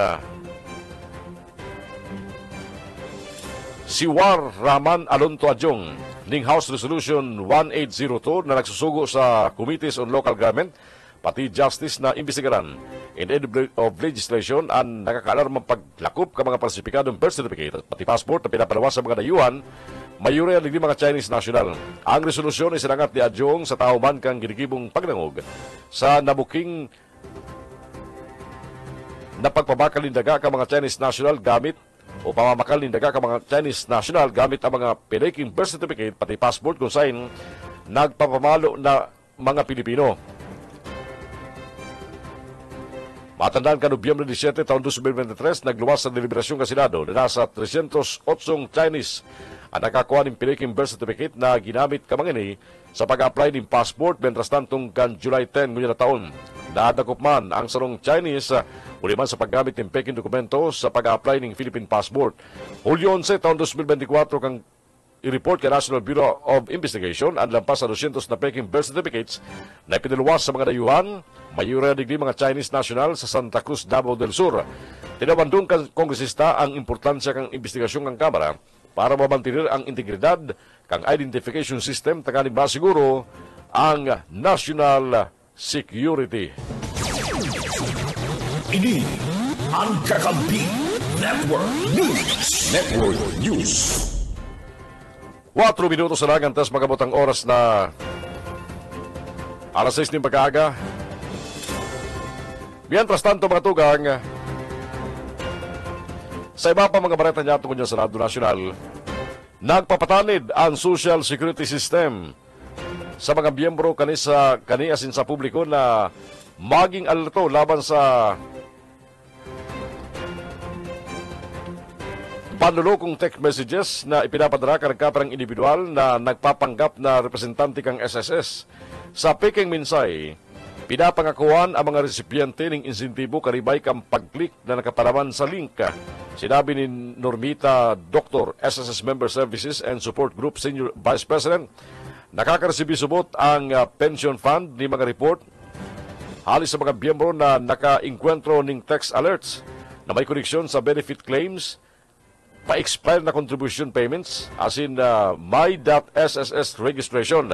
Siwar Rahman Alonto Adjong ning House Resolution 1802 na nagsusugo sa Committees on Local Government pati Justice na imbisigaran in aid of legislation ang nakakaalarmang paglakop ka mga falsifikadong birth certificate pati passport na pinapalawas sa mga dayuhan mayuri ang mga Chinese national. Ang resolusyon ay sinangat ni Adjong sa tauman kang ginigibong pagnangog sa nabuking na pagpabakal nindaga ka mga Chinese national gamit o pamamakal nindaga ka mga Chinese national gamit ang mga pinaking birth certificate pati passport kung saan nagpapamalo na mga Pilipino. Matandaan ka Nobyembre 17 taon 2023, nagluwas sa deliberasyon ka Senado na nasa 308 Chinese ang nakakuha ng pinaking birth certificate na ginamit kamangini sa pag-apply ng passport mentras tantong kan July 10 ngunyan na taon. Nadakop man ang sarong Chinese uliman sa paggamit ng peking dokumento sa pag-apply ng Philippine passport. Hulyo 11 taon 2024 kang i-report kay National Bureau of Investigation ang lampas sa 200 na peking birth certificates na ipinaluwas sa mga dayuhan, mayura digdi mga Chinese national sa Santa Cruz, Davao del Sur. Tinabandong kang kongresista ang importansya kang investigasyon ng Kamara para mabantirir ang integridad kang identification system takanin ba siguro ang national security. Ini ang Kakampi Network News. Network News. 4 minutos na lang ang tas magabotang oras na alas 6 ng pagkaaga. Mientras tanto mga tugang, sa iba pa mga bareta niya tungkol sa Radyo Nacional, nagpapatanid ang social security system sa mga miyembro kaniasin sa publiko na maging alerto laban sa panlulokong text messages na ipinapadala ka ng kaparang individual na nagpapanggap na representante kang SSS. Sa peking minsay, pinapangakuan ang mga resipiyente ng insentibo karibay kang pag-click na nakaparaman sa link. Sinabi ni Normita Dr. SSS Member Services and Support Group Senior Vice President, nakakaresibi subot ang pension fund ni mga report halis sa mga miyembro na naka-inkwentro ng text alerts na may koneksyon sa benefit claims, pa-expire na contribution payments as in my.sss registration.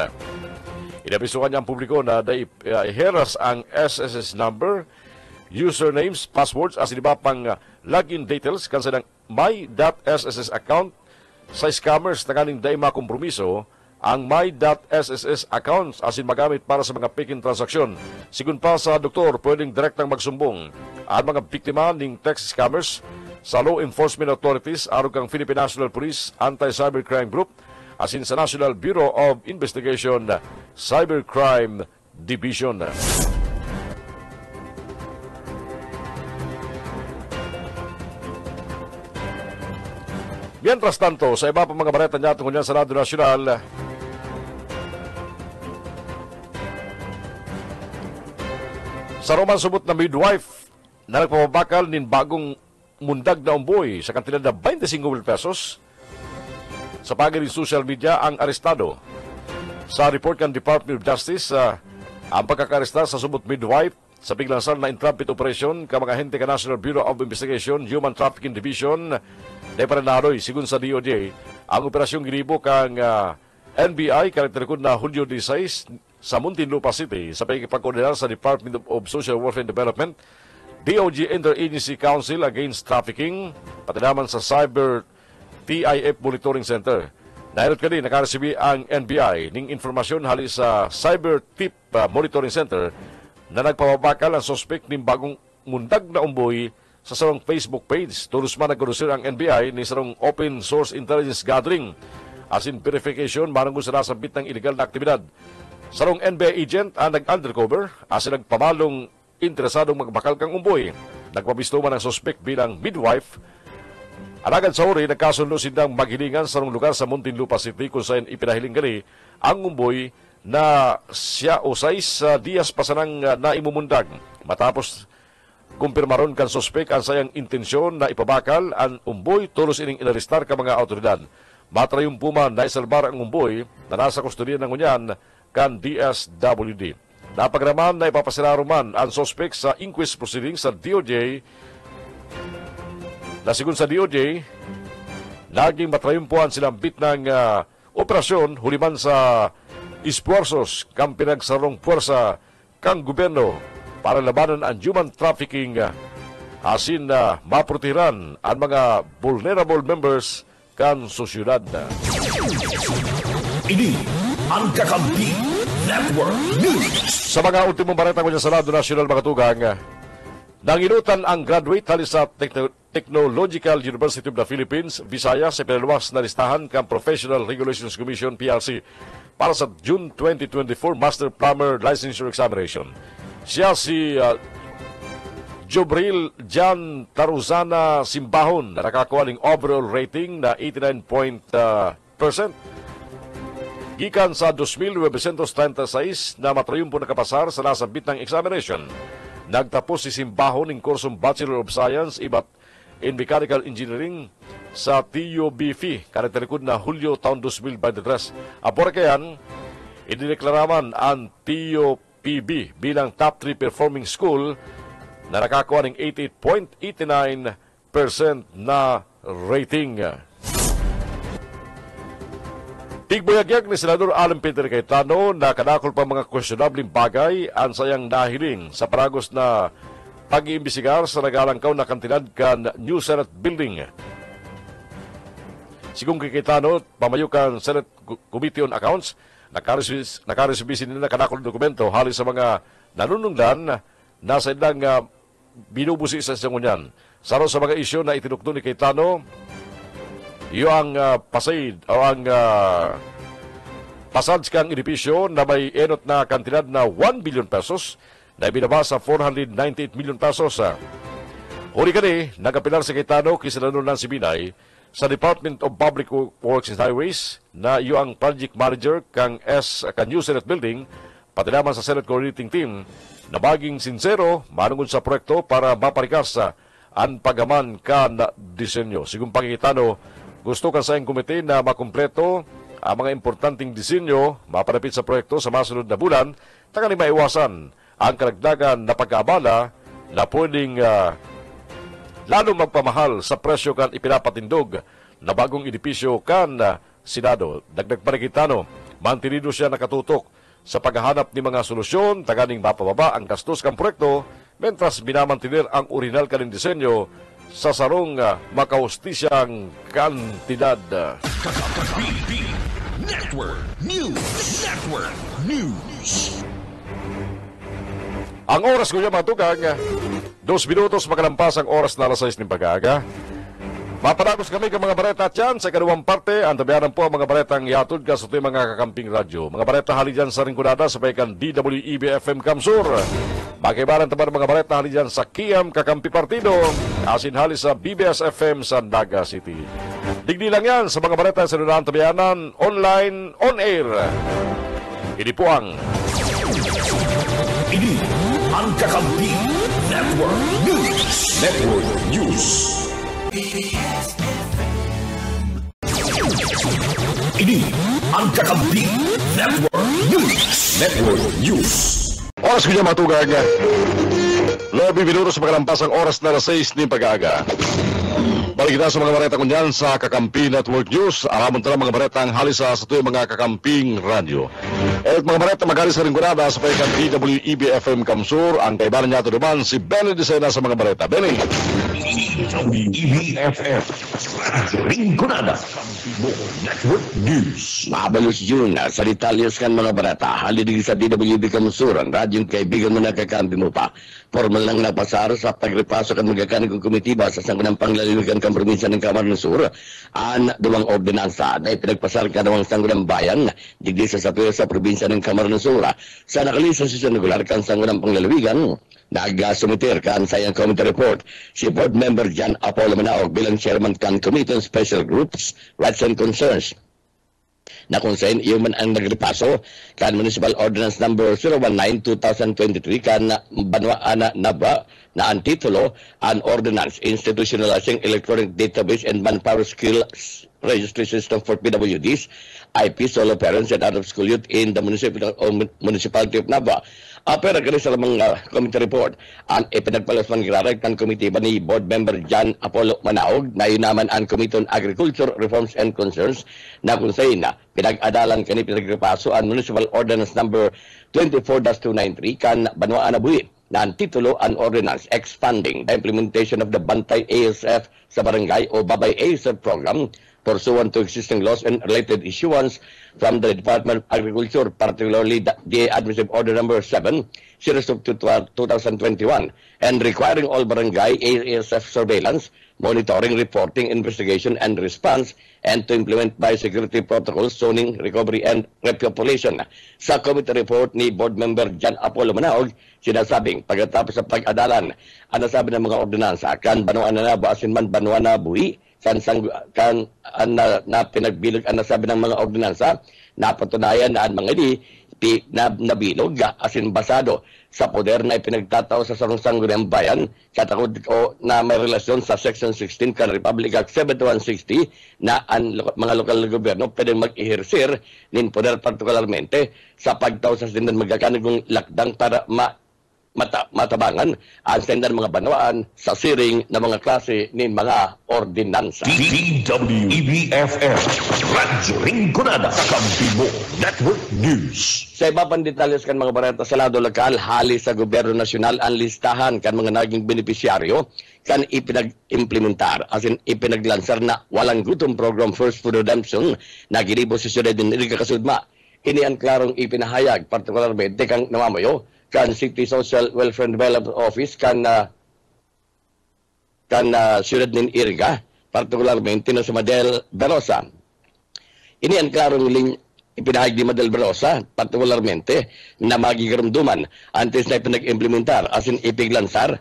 Inabisuhan niya ang publiko na iheras ang SSS number, usernames, passwords as in iba pang login details kansa ng my.sss account sa scammers na kaning dahi makompromiso ang my.sss accounts as in magamit para sa mga peking transaksyon. Sigun pa sa doktor, pwedeng direktang magsumbong ang mga biktima ng text scammers sa law enforcement authorities arog kang Philippine National Police Anti-Cybercrime Group as in sa National Bureau of Investigation Cybercrime Division. Mientras tanto, sa iba pa mga bareta niya tungkol sa Radyo Nacional, sa Roman subot na midwife na nagpapabakal nin bagong mundag na umboy sa kantidad na 25,000 pesos. Sa pagiging social media ang arestado. Sa report ng Department of Justice, ang pagkakaresta sa subot midwife sa biglansal na intrapid operation ka mga ahente ka National Bureau of Investigation Human Trafficking Division na ipananaroy sigun sa DOJ ang operasyong ginibo kang NBI karakterikod na Hulyo 16 sa Muntinlupa City sa pagkipagkoordinar sa Department of Social Welfare and Development, DOJ Interagency Council Against Trafficking, pati naman sa Cyber TIF Monitoring Center. Nairot ka din, nakaresibi ang NBI ng informasyon halis sa Cyber TIP Monitoring Center na nagpapabakal ang suspect ng bagong mundag na umboy sa sarong Facebook page. Tulos man nagkondusir ang NBI ni sarong Open Source Intelligence Gathering as in verification manang kung sinasabit ng illegal na aktibidad. Sarong NBI agent ang nag-undercover as in nagpamalong interesadong magbakal kang umboy. Nagpabisto man ang suspect bilang midwife. Alagad sa uri, nagkasundo silang maghilingan sa lugar sa Muntinlupa City kung saan ipinahiling gali ang umboy na siya usay sa Dias Pasanang na imumundag. Matapos kumpirmaron kan suspect ang sayang intensyon na ipabakal ang umboy, tulos ining inaristar ka mga autoridad. Matrayong puma na isalbar ang umboy na nasa kustodiya ng unyan kan DSWD. Napagraman na ipapasiraruman ang suspect sa inquest proceedings sa DOJ. Nasigun sa DOJ, naging matrayumpuan silang bit ng operasyon huliman sa espuersos kang pinagsarong puwersa kang gobyerno para labanan ang human trafficking asin na maprotiran ang mga vulnerable members kan sosyudad. Ini ang Kakampi Network News. Sa mga ultimong balita ko sa Lado National mga tugang, nanginutan ang graduate halis sa Technological University of the Philippines, Visayas, sa pinalawas na listahan kang Professional Regulations Commission, PRC, para sa June 2024 Master Plumber Licensure Examination. Siya si Jobril Jan Taruzana Simbahon na nakakuha ng overall rating na 89%. Gikan sa 2,936 na matrayumpo nakapasar sa nasabit ng examination. Nagtapos si Simbahon ng kursong Bachelor of Science in Mechanical Engineering sa TUBF, karitalikod na Hulyo taon 2023. Apor kayan, idineklaraman ang TUPB bilang top 3 performing school na nakakuha ng 88.89% na rating. Tigboyagyag ni Senador Alan Peter Cayetano na kadakol pa mga questionabling bagay ang sayang nahiling sa paragos na pag-iimbisigar sa nagalangkaw na kantidad kan New Senate Building. Sigong kay Cayetano, pamayukan Senate Committee on Accounts, nakaresibisi nila kadakol dokumento halis sa mga nanunungdan na sa ilang binubusi sa sangunyan. Saro sa mga isyo na itinukto ni Cayetano, yung pasaid o ang pasads kang edipisyo na may enot na kantidad na 1 billion pesos na ibinaba sa 498 million pesos. Huli kani, nagapilar si Cayetano kisanano ng Sibinay sa Department of Public Works and Highways na yung project manager kang New Senate Building, pati naman sa Senate Coordinating Team na baging sincero manungod sa proyekto para maparikas ang pagaman ka na disenyo. Sigong Cayetano, gusto ka sa iyong komite na makumpleto ang mga importanteng disenyo mapanapit sa proyekto sa masunod na bulan, takang maiwasan ang karagdagan na pagkaabala na pwedeng lalo magpamahal sa presyo kan ipinapatindog na bagong edipisyo kan Senado. Dagdag pa ni Cayetano, mantinido siya nakatutok sa paghahanap ni mga solusyon, taganing mapababa ang gastos kang proyekto, mentras binamantinir ang original kaning disenyo sa sarong makaustisyang kantidad. Kakampi Network News. Network News. Ang oras ko niya matugang, 2 minutos makalampas ang oras na alas 6 ng pag-aaga. Mapanagos kami ng mga baleta dyan sa ikaduwang parte. Ang tabianan po ang mga baletang iatod ka sa mga kakamping radyo. Mga baleta hali dyan sa Ringkunada sa paikan DWEB-FM Kamsur. Bakibaran taman mga baleta hali dyan sa Kiam Kakampi Partido. Asin hali sa BBS-FM sa Naga City. Digdi lang yan sa mga baleta sa nunaan tabianan, online, on-air. Ini po ang Ini ang Kakampi Network News. Network News. Ini ang Kakampi Network News. Network News. oras ko niya matugag. 9 minutos magalampas ang oras na 6 ng pag-aaga. Balik kita sa mga bareta kunyan sa Kakampi Network News. Aramon tala mga bareta ang halisa sa tuyo mga Kakamping Radio. At mga bareta magalis sa ringgunada sa paikan DWEB-FM Kamsur. Ang kaibanan niya ito naman si Benny Dicena sa mga bareta. Benny! DWEB-FM Ringgunada Network News. Mabalos yun, sa detalyos kan mga barata, halidig sa DWB Kamsur, ang radyong kaibigan mo na kakampi mo pa. Formal lang napasar sa pagrepasok at magkakanig ng komitiba sa sanggunang panglaliligan kang probinsya ng Kamar ng Sur, ang dumang ordinansa na ipinagpasar ka ng sanggunang bayan, digdi sa sapir sa probinsya ng Kamar ng Sur, sa nakalisa sa regular kang sanggunang panglaliligan, Nag-sumitir kan sayang committee report si Board Member Jan Apollo Manaog bilang Chairman kan Committee on Special Groups, Rights and Concerns na kung saan iyon ang nagripaso kan Municipal Ordinance Number 019-2023 kan Banwa-ana Nabra na ang titulo an Ordinance Institutionalizing Electronic Database and Manpower Skills Registry System for PWDs, IP, solo parents and out-of-school youth in the Municipality of Nabra. Pero kani sa mga committee report, ang ipinagpalasman giraray kan committee ba ni Board Member Jan Apollo Manaog na yun naman ang Committee on Agriculture, Reforms and Concerns na kung sa'yo na pinag-adalan kani pinagripaso ang Municipal Ordinance Number 24-293 kan Banwa-ana Bui na ang titulo an Ordinance Expanding the Implementation of the Bantay ASF sa Barangay o Babay ASF Program pursuant to existing laws and related issuance from the Department of Agriculture, particularly the Administrative Order Number 7, Series of 2021, and requiring all barangay ASF surveillance, monitoring, reporting, investigation, and response, and to implement biosecurity protocols, zoning, recovery, and repopulation. Sa committee report ni Board Member Jan Apollo Manaog, sinasabing pagkatapos sa pag-adalan, ang nasabi ng mga ordinansa, kan Banwa-ana Nabra, asin man Banwa-ana Bui, na pinagbilog ang nasabi ng mga ordinansa, napatunayan na ang mga nabilog asin basado sa poder na ipinagtatao sa sarong-sangguniang bayan katakod o na may relasyon sa Section 16 kan Republic Act 7160 na ang mga lokal na gobyerno pwedeng mag-ihersir nin poder partikularmente sa pagtaw sa sindan magkakanigong lakdang para matabangan ang sendan mga banwaan sa siring na mga klase ni mga ordinansa. DWEBFM Radyo Rinconada Kampibo Network News. Sa iba pang detalyos kan mga bareta sa lado lokal, hali sa gobyerno nasyonal ang listahan kan mga naging benepisyaryo kan ipinag-implementar as in ipinaglansar na walang gutom program First Food Redemption na ginibo sa siyudad ng Iriga Kasudma. Ini ang klarong ipinahayag partikularmente kang namamayo kan City Social Welfare Development Office kan siyudad ng Iriga, partikularmente na sa Madel Berosa. Ini ang klarong ipinahayag ni Madel Berosa, partikularmente na magigaramduman antes na ipinag-implementar as in ipiglansar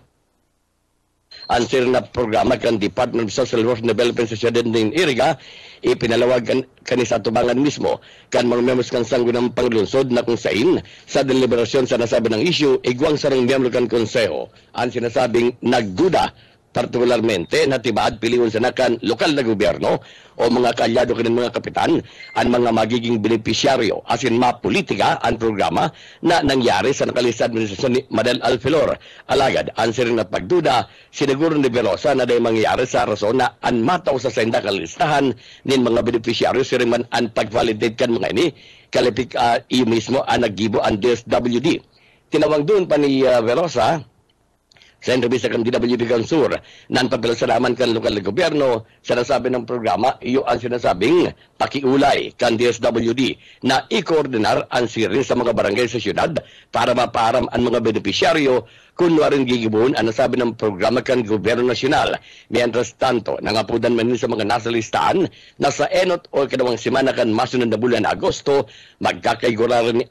ang sir na programa kan Department of Social Welfare Development sa siyudad ng Iriga, ipinalawag kanisa tubangan mismo kan mga members kan sanggunang panglunsod na kung sain sa deliberasyon sa nasabi ng issue, igwang sarang miyembro kan konseho ang sinasabing nagduda partikularmente na tibaad piliwan sa nakan lokal na gobyerno o mga kalyado kanin mga kapitan ang mga magiging benepisyaryo asin mapolitika ang programa na nangyari sa nakalista administrasyon ni Madel Alfilor. Alagad, ang siring na pagduda, siniguro ni Berosa na day mangyari sa rason na ang mataw sa senda kalistahan nin mga benepisyaryo siring man ang pag-validate kan mga ini kalipik iyo mismo ang naggibo ang DSWD. Tinawag doon pa ni Berosa sa entrevista kan DWB Kansur na ang pagpalasalaman kan lokal na gobyerno sa nasabi ng programa, iyo ang sinasabing pakiulay kan DSWD na i-koordinar ang siring sa mga barangay sa syudad para maparam ang mga benepisyaryo kunwaring gigibuon ang nasabi ng programa kan gobyerno nasyonal. Mientras tanto, nangapudan man sa mga nasa listahan na sa enot o kadawang simana kan masunod na bulan na Agosto, magkakaiguraran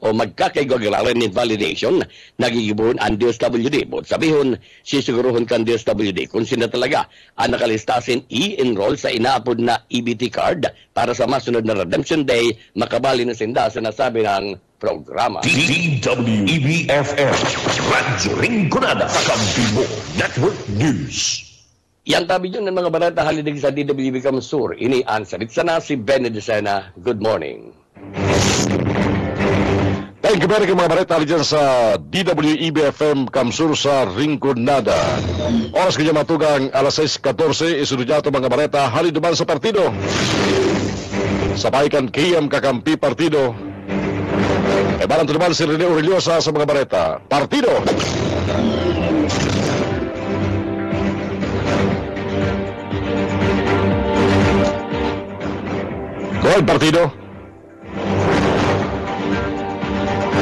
ni validation, nagigibuon ang DSWD. Bot sabihon, sisiguruhon kan DSWD kung sino talaga ang nakalistasin i-enroll sa inaapod na EBT card para sa masunod na Redemption Day, makabali na sinda sa nasabi ng programa. DWEBFM Radyo Rinconada Kampibo Network News. Yang tabi nyo ng mga barata halidig sa DWB Kamsur, ini ang salit sana si Benny Desena. Good morning. Thank you very much mga bareta dyan sa DWEBFM Kamsur sa Rinconada. Oras kanya matugang alas 6:14, isunod yato mga bareta haliduman sa partido. Sabaykan KM Kakampi Partido. Balang tunaman si Rene Aureliosa sa mga bareta. Partido! Go ahead, Partido!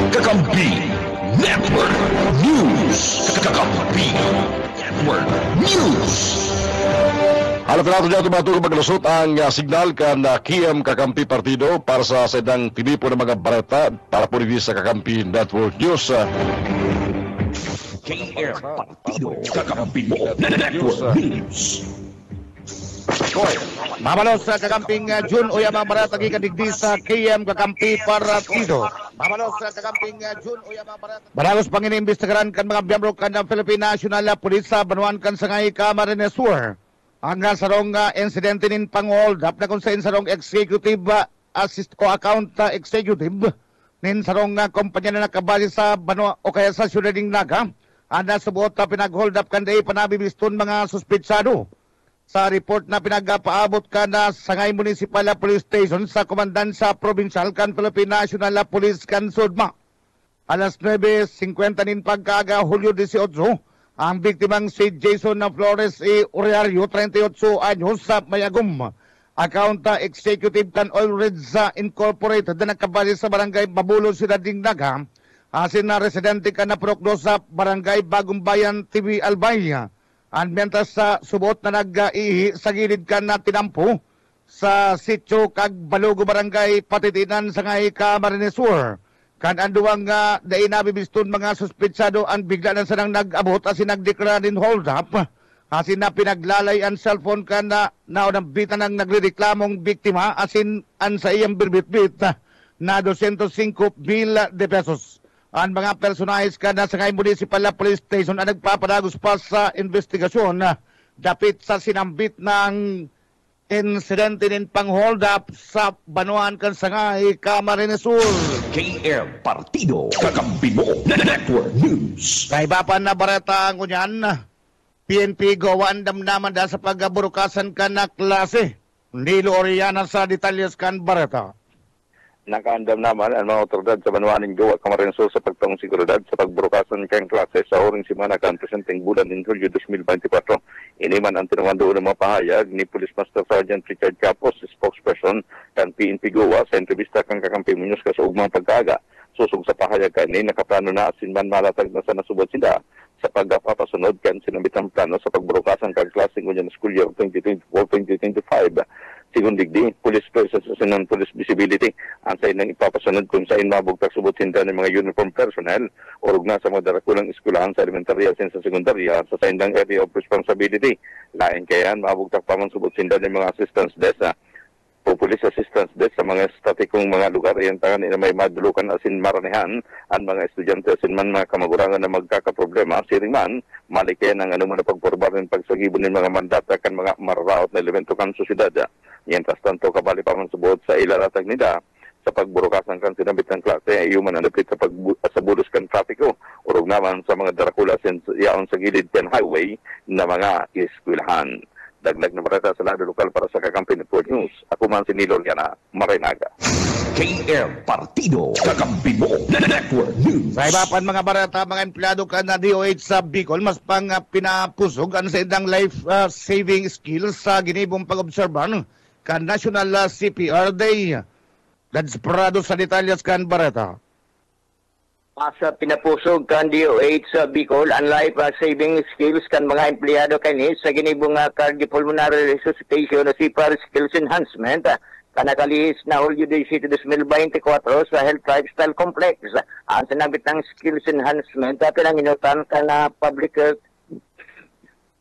Kakampi Network News. Kakampi Network News. Halap natin dyan tumatulong maglusot ang signal kan KM Kakampi Partido para sa sedang tinipo ng mga bareta para po rin sa Kakampi Network News. KM Partido. Kakampi mo. Network News. Mabalos sa kakamping June o mga barata gikandigdi sa KM Kakampi Partido. Mabalos sa kakamping June o mga barata. Baragos pang iniimbestigaran kan mga miyembro kan ng Philippine National Police sa Banuan kan sa ngay Camarines Sur. Hanggang sa rong insidente nin pang-hold up na kung sa sarong executive assist o account executive nin sarong kumpanya na nakabali sa Banua o kaya sa Ciudad ng Naga. Anda subot pinag-hold up kan day panabibiston mga suspitsado. Sa report na pinagpaabot ka na Sangay Municipal Police Station sa Komandansa Provincial kan Philippine National Police kan Sudma. Alas 9:50 nin pagkaga Hulyo 18, ang biktimang si Jason Flores E. Uriario, 38 anyos sa Mayagum. Account Executive kan Oil Rigs Incorporated na nakabali sa Barangay Babulo, Ciudad ng Naga. Asin na residente ka na Procdo sa Barangay Bagong Bayan, TV Albaya. Mientras sa subot na nag-ihi sa gilid kan na tinampo sa sityo kag Balugo Barangay Patitinan sa ngay Camarines Sur. Kan anduang dai nabibiston mga suspitsado ang bigla na sanang nag-abot asin nagdeklara din hold up. Asin na pinaglalay ang cellphone kan na naunambitan ng nagrereklamong biktima asin an sa iyang birbitbit na 205,000 pesos. Ang mga personahes ka na sa ngay Municipal Police Station ang nagpapadagos pa sa investigasyon dapit sa sinambit ng insidente ng pang-hold up sa Banuan kan sa ngay Camarines Sur. KM Partido. Kakampi mo. Network News. Kaibapan na barata ang kunyan, PNP gawan damdaman da sa pagburukasan ka na klase. Nilo Oriana sa detalyes kan barata. Nakaandam naman ang mga otoridad sa Banuaning Gawa, Camarines Sur sa pagtangong seguridad sa pagburukasan kang klase sa oring simana kan presenteng bulan ng Hulyo 2024. Iniman ang tinawando ng mga pahayag ni Police Master Sergeant Richard Capos, spokesperson kan PNP Gawa sa entrevista kang Kakampi Muñoz ka sa ugmang pagkaga. Susog sa pahayag kanina, nakaplano na asinman malatag na sa nasubot sila sa pagpapasunod kan sinabitang plano sa pagburukasan kang klase ngunyan school year 2024-2025. Sigun digdi, police presence sa non-police visibility ang sa inang ipapasunod kung sa mabugtak subot sinta ng mga uniform personnel o rugna sa mga darakulang eskulahan sa elementarya sin sa sekundarya sa indang area of responsibility. Lain kayan, mabugtak pa man subot sinta ng mga assistance desk o police assistance desk sa mga statikong mga lugar iyan tangan na may madulukan asin maranehan ang mga estudyante asin man mga kamagurangan na magkakaproblema siring man malikayan ang anuman na pagporbar ng pagsagibon ng mga mandata kan mga mararaot na elemento kan sosyedad. Mientras tanto, kabali pa man subot sa ilalatag nila sa pagburukasan kan sinabit ng klase, ayuman ang napit sa bulos kan trapiko, urog naman sa mga darakula yaon sa gilid kan highway na mga eskwelahan. Dagdag na barata sa lado lokal para sa Kakampi Network News. Ako man si Nilo Liana, Marinaga. KM Partido. Kakampi mo. Network News. Sa ibapan mga barata, mga empleyado ka na DOH sa Bicol, mas pang pinapusog ang sa indang life saving skills sa ginibong pag-obserban kan National CPR Day. That's Prado sa detalyas kan barata. Sa pinapusog kan DOH sa Bicol ang life saving skills kan mga empleyado kanis sa ginibong cardiopulmonary resuscitation o CPR skills enhancement kanakalihis na Hulyo 17, 2024 sa Health Lifestyle Complex. Ang sinabit ng skills enhancement pinanginutan ka na public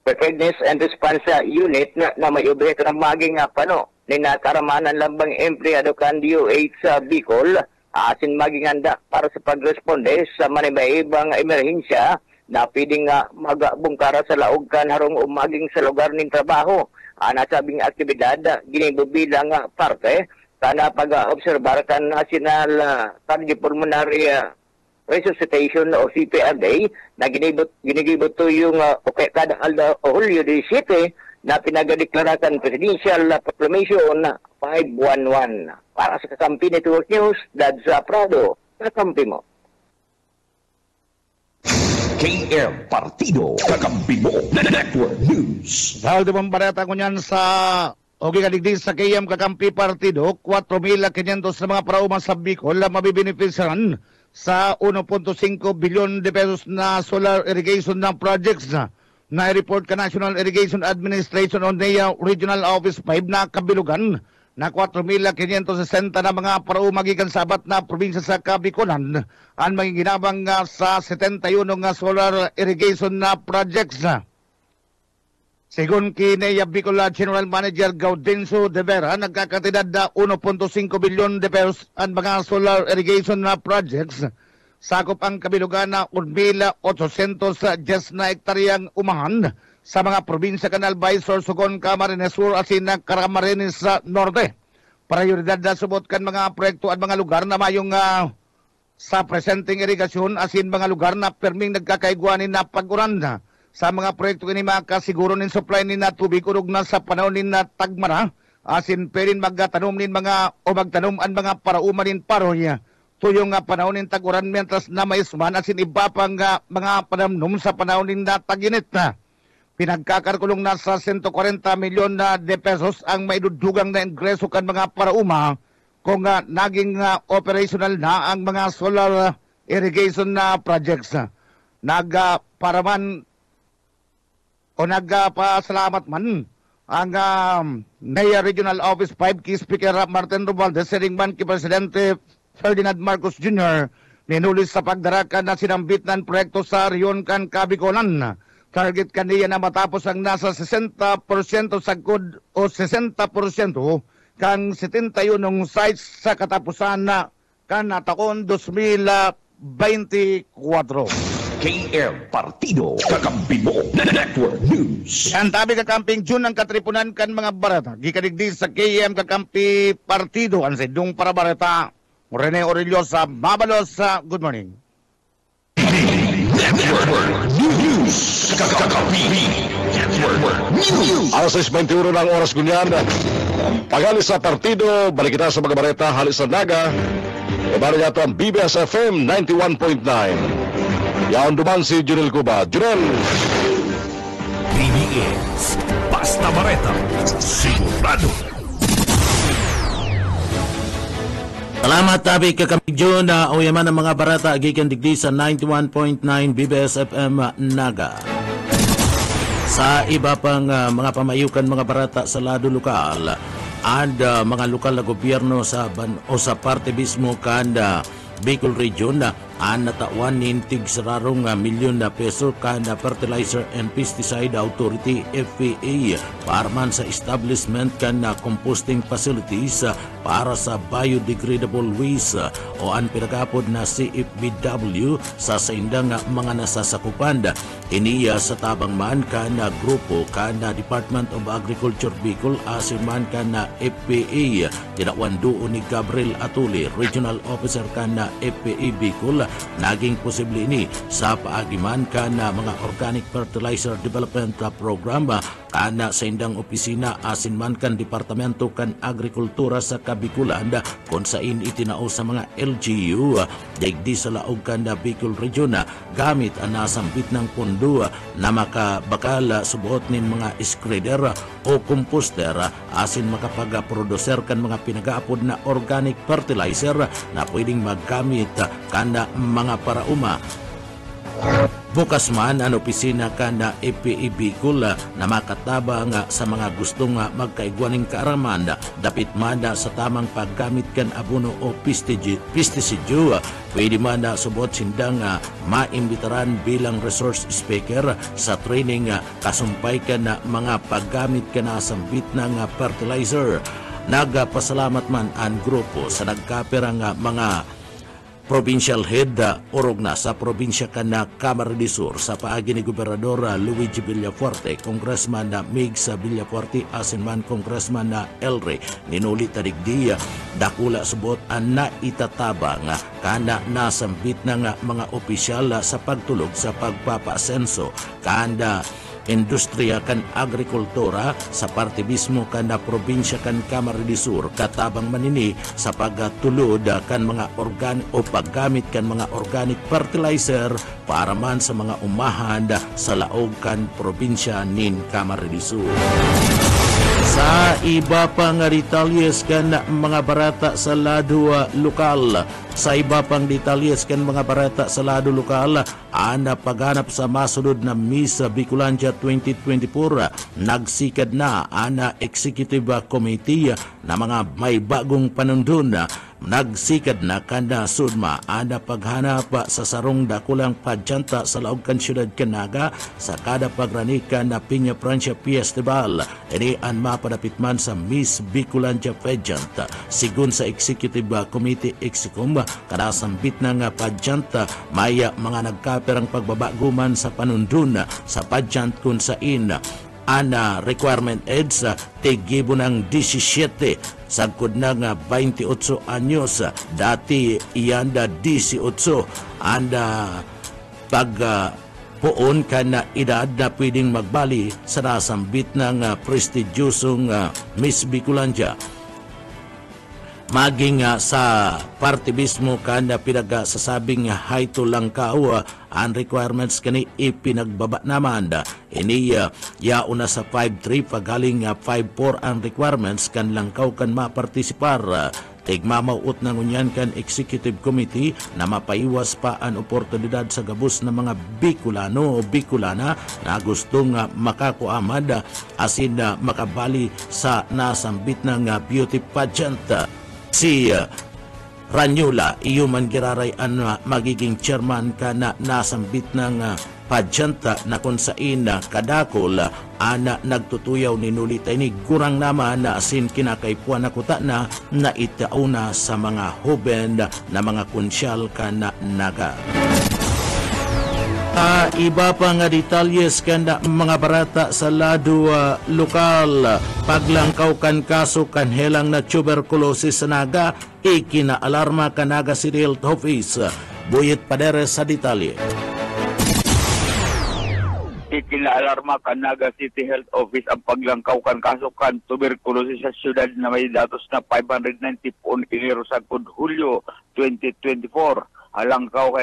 preparedness and response unit na may objeto ng maging ni nakaramanan lambang empleyado kan DOH sa Bicol asin maging handa para sa pagresponde sa manibaibang emerhensya na pwedeng magbungkara sa laog kan harong umaging sa lugar ng trabaho. Nasabing aktibidad ginibubilang parte kana pag-obserbar kan National Cardiopulmonary Resuscitation o CPR Day na ginigibot to yung kada Hulyo 17 na pinagadeklaratan Presidential Proclamation 511. Para sa Kakampi Network News, Dad's Prado, Kakampi mo. KM Partido. Kakampi mo. Network News. Dahil dimang barata ko niyan sa kaligdig sa KM Kakampi Partido, 4,500 na mga parauman sa Bicol na mabibeneficiaran sa 1.5 bilyon de pesos na solar irrigation ng projects na i-report ka National Irrigation Administration o NEA Regional Office 5 na kabilugan na 4,560 na mga parauma gikan sa abat na probinsya sa Kabikulan ang manginginabang sa 71 nga solar irrigation na projects na. Sigun kini Bicol General Manager Gaudencio de Vera, nagkakantidad na 1.5 bilyon de pesos ang mga solar irrigation na projects. Sakop ang kabilugan na 1,810 na hektaryang umahan sa mga probinsya Canal Baysor, Sugon, Camarines Sur, asin na Camarines sa Norte. Prioridad na subot kan mga proyekto at mga lugar na mayong sa presenting irigasyon, asin mga lugar na perming nagkakaiguanin na pag-uran na. Sa mga proyekto ini makasiguro nin supply nin na tubig urog na sa panahon nin na tagmara, asin perin magtanom nin mga o magtanom ang mga parauma nin paroya. Tuyong panahon nin tag-uran mientras na maisman, asin iba pang mga panamnom sa panahon nin na taginit na. Pinagkakarkulong na sa 140 milyon de pesos ang maidudugang na ingreso kan mga parauma kung naging operational na ang mga solar irrigation na projects. Nagparaman o nagpasalamat man ang Mayor Regional Office 5 Key Speaker Martin Romualdez, Seringman Key Presidente Ferdinand Marcos Jr. ninulis sa pagdarakan na sinambit ng proyekto sa Rion kan Kabikulan. Target kaniya na matapos ang nasa 60% sagkod o 60% kang 71 sites sa katapusan na kan taon 2024. KM Partido Kakampi mo Network News. Ang tabi kakamping June ang katripunan kan mga barata. Gikadigdi sa KM Kakampi Partido. Ang sidong para barata. Rene Orellosa, Mabalos. Good morning. Network News. Kakampi Network News. Alas 6:21 ng oras kunyan. Pagalis sa partido, balik kita sa mga bareta, halis sa Naga. Ibalik nato ang BBS FM 91.9. Yaon duman si Junel Cuba. Junel! BBS Basta Bareta Sigurado. Salamat tabi kakamigyo na uyaman ng mga barata agikan digdi sa 91.9 BBS FM Naga. Sa iba pang mga pamayukan mga barata sa lado lokal and mga lokal na gobyerno sa parte mismo kanda Bicol Region ang natawan nintig sararong milyon na peso kana Fertilizer and Pesticide Authority FPA para man sa establishment kana composting facilities para sa biodegradable waste o ang pinagapod na CFBW sa saindang mga nasasakupan. Iniya sa tabang man kana grupo kana Department of Agriculture Bicol asin man kana FPA tinawan doon ni Gabriel Atuli, Regional Officer kana FPA Bicol. Naging posible ini sa paagiman kana mga Organic Fertilizer Development Program kana sa indang opisina asin man kan Departamento kan Agrikultura sa Kabikulan kung saan itinao sa mga LGU digdi sa laog kan Bicol Region gamit ang nasambit ng pondo na makabakal subuot nin mga spreader o composter asin makapag-producer kan mga pinagaapod na organic fertilizer na pwedeng maggamit kana mga parauma. Bukas man ang opisina kana FPA Bicol na makatabang sa mga gustong magkaigwaning kaaraman dapit man sa tamang paggamit kan abono o pesticide pwede man subot sindang maimbitaran bilang resource speaker sa training kasumpay kan mga paggamit kana sambit ng fertilizer. Nagpasalamat man ang grupo sa nagkaperang mga provincial head orog na sa probinsya kana Camarines Sur sa paagi ni Gobernador Luigi Villafuerte, Congressman Migs Villafuerte asin man Congressman Elre ninuli tadigdi dakula subot ang naitatabang kana nasambit ng mga opisyal sa pagtulog sa pagpapasenso kana industriya kan agrikultura sa parte mismo kan na probinsya kan Camarines Sur katabang manini sa pagtulod kan mga paggamit kan mga organic fertilizer para man sa mga umahan sa laog kan probinsya nin Camarines Sur. Sa iba pang detalyes kan mga barata sa lado lokal, sa iba pang detalyes kan mga barata sa lado lokal, ana paghanap sa masunod na Miss Bicolandia 2024 nagsikad na ana Executive Committee na mga may bagong panundon nagsikad na kanda sudma ana paghanap sa sarong dakulang padyanta sa laog kan syudad Canaga sa kada pagranikan na Piña Francia Festival ini an mapadapitman sa Miss Bicolandia pageant sigun sa Executive Committee Execom kada sambit na nga padyanta may mga nagkaperang pagbabaguman sa panundun sa padyant kun sa ana requirement age tigibo ng 17 sagkod na nga 28 anyos dati iyanda 18 anda puon ka na edad na pwedeng magbali sa nasambit ng prestigyosong Miss Bicolandia maging sa parte mismo kanda pinagsasabing hayto lang kao ang requirements kani ipinagbaba naman ini yauna sa 5-3 pagaling 5-4 ang requirements kan langkaw kan mapartisipar tigmamauot na ngunyan kan Executive Committee na mapaiwas pa ang oportunidad sa gabos ng mga Bicolano o Bicolana na gustong makakuamad asin makabali sa nasambit ng beauty pageant si Ranyula, iyo man giraray ang magiging chairman ka na nasambit ng pageant na kung saan kadakol ana nagtutuyaw ni nulitay ni gurang naman na asin kinakaipuan na kuta na itauna sa mga huben na mga konsyal ka na naga. Iba pa nga detalyes kanda mga barata sa lado lokal paglangkaw kan kaso kan helang na tuberculosis sa naga ikinaalarma ka Naga City Health Office Buyit Paderes sa detalye. Ikinaalarma ka Naga City Health Office ang paglangkaw kan kaso kan tuberculosis sa syudad na may datos na 590 poon iniro sa Hulyo 2024 halangkaw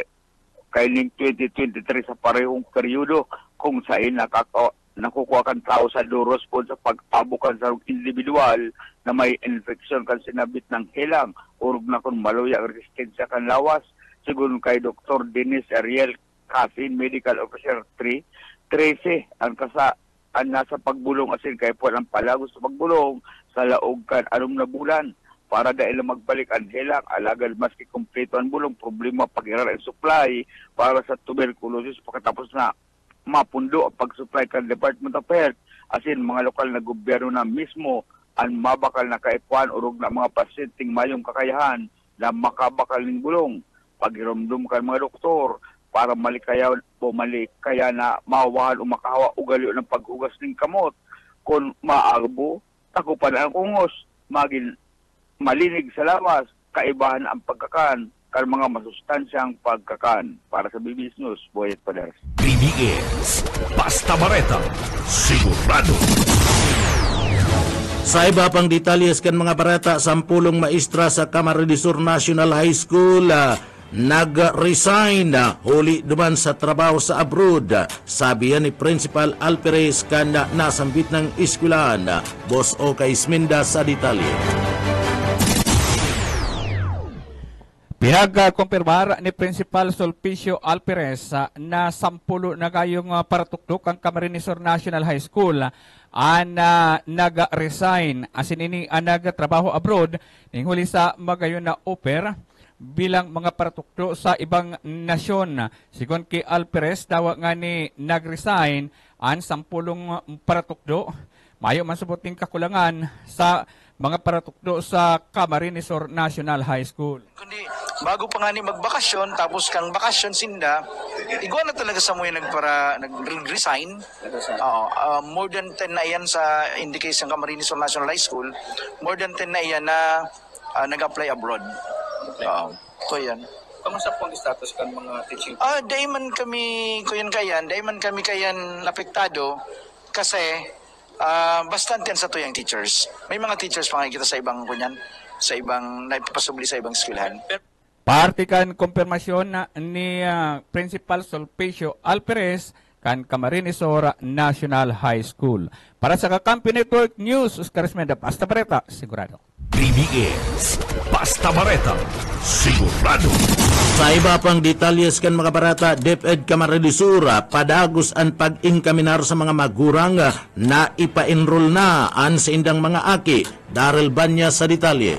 kaining 2023 sa parehong peryodo kung saan nakukuha kan tao sa duros po sa pag-abo kan sa individual na may infeksyon kan sinabit ng helang urog na kung maluya resistensya kan lawas sigun kay Dr. Dennis Ariel Casin, Medical Officer 13 ang nasa pagbulong asin kay po ang palagos sa pagbulong sa laog kan anong na bulan para dahil magbalik ang helang, alagad maski kompleto ang bulong, problema pag-iral ang supply para sa tuberculosis pagkatapos na mapundo ang pag-supply kan Department of Health, asin mga lokal na gobyerno na mismo ang mabakal na kaipuan urog na mga pasyenteng mayong kakayahan na makabakal ng bulong, pag-iromdom kan mga doktor para malikaya na mawahan o makahawa ugalyo ng paghugas ng kamot, kung maarbo, takupan ang kungos, maging malinig sa lawas, kaibahan ang pagkakan, kan mga masustansyang pagkakan. Para sa BBS News, Boyet Paderes. BBS, Basta Bareta, sigurado. Sa iba pang detalyes kan mga barata, 10 maestra sa Camarines Sur National High School nag-resign huli duman sa trabaho sa abroad. Sabi yan ni Principal Alperes kan nasambit ng eskwelahan. Boss Oka Isminda sa detalye. Pinag-kumpirmar ni Principal Sulpicio Alperes na 10 na kayong paratuktok ang Camarines Sur National High School nag-resign asin ini nag-trabaho abroad ning huli sa magayon na oper bilang mga paratukto sa ibang nasyon. Sigon kay Alperes daw nga ni nag-resign ang 10 paratukto mayo man subuting kakulangan sa mga paratukdo sa Camarines Sur National High School. Kundi bago pa nga ni magbakasyon, tapos kang bakasyon sinda, igwa na talaga sa mga nag-resign. More than 10 na yan sa in the case ng Camarines Sur National High School, more than 10 na yan na nag-apply abroad. Ito yan. Kamusta po ang status kan mga teaching? Daiman kami kayan apektado kasi bastante yan sa tuyang teachers. May mga teachers pa kita sa ibang kunyan, sa ibang naipapasubli sa ibang eskwelahan. Parte kan konfirmasyon ni Principal Sulpicio Alperes kan Camarines Sur National High School. Para sa Kakampi Network News, Oscar Esmenda, Basta Bareta, sigurado. PBS Basta Bareta, sigurado. Sa iba pang detalyes kan mga barata, DepEd Camarines Sur padagos ang pag-inkaminar sa mga magurang na ipa-enroll na an sa indang mga aki. Daryl Banya sa detalye.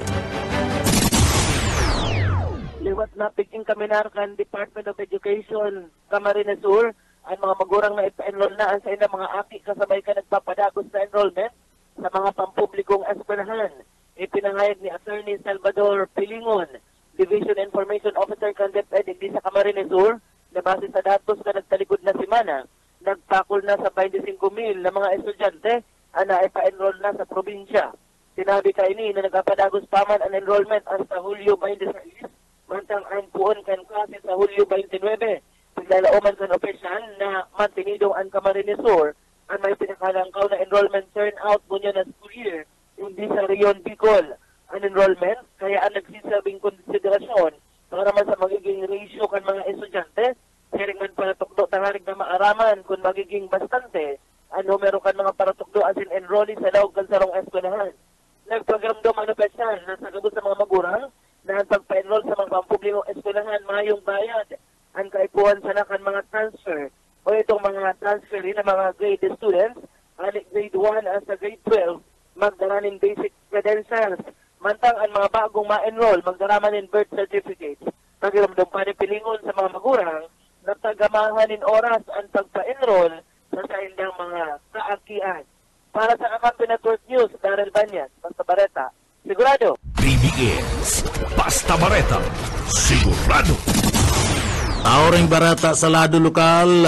Liwat na pag-inkaminar kan Department of Education Camarines Sur ang mga magurang na ipa-enroll na sa indang mga aki kasabay ka nagpapadagos na enrollment sa mga pampublikong eskwelahan. Ipinangayag ni Attorney Salvador Pilingon, Division Information Officer kan DepEd sa Camarines Sur, na base sa datos na nagtalikod na semana, nagpakol na sa 25,000 na mga estudyante na ipa-enroll na sa probinsya. Sinabi ka ini na nagpapadagos pa man ang enrollment hasta Hulyo 26, mantang ang puon kan klase sa Hulyo 29. Paglalauman kan opisyal na mantinidong ang Camarines Sur ang may pinakalangkaw na enrollment turnout muna na school year, hindi sa Rion Bicol ang enrollment, kaya ang nagsisabing konsiderasyon para man sa magiging ratio kan mga estudyante, sharing man paratukdo tangarig na maaraman kung magiging bastante, ang numero kan mga paratukdo as in enrollee sa lawag kan sarong eskwelahan. Nagpagramdom ang opisyal na sa gabos sa mga magurang na ang pagpa-enroll sa mga pampublikong eskwelahan mayong bayad ang kaipuhan sa nakan mga transfer o itong mga transfer na mga grade students, grade 1 at sa grade 12, magdaranin basic credentials. Mantang ang mga bagong ma-enroll, magdaramanin birth certificates. Pagiramdam pa ni Pilingon sa mga magurang, natagamahanin oras ang pagpa-enroll sa indang mga kaakian. Para sa Kakampi Network News, Daryl Banyas, Basta Bareta, sigurado. PBS Basta Bareta, sigurado. Tauring barata sa lado lokal,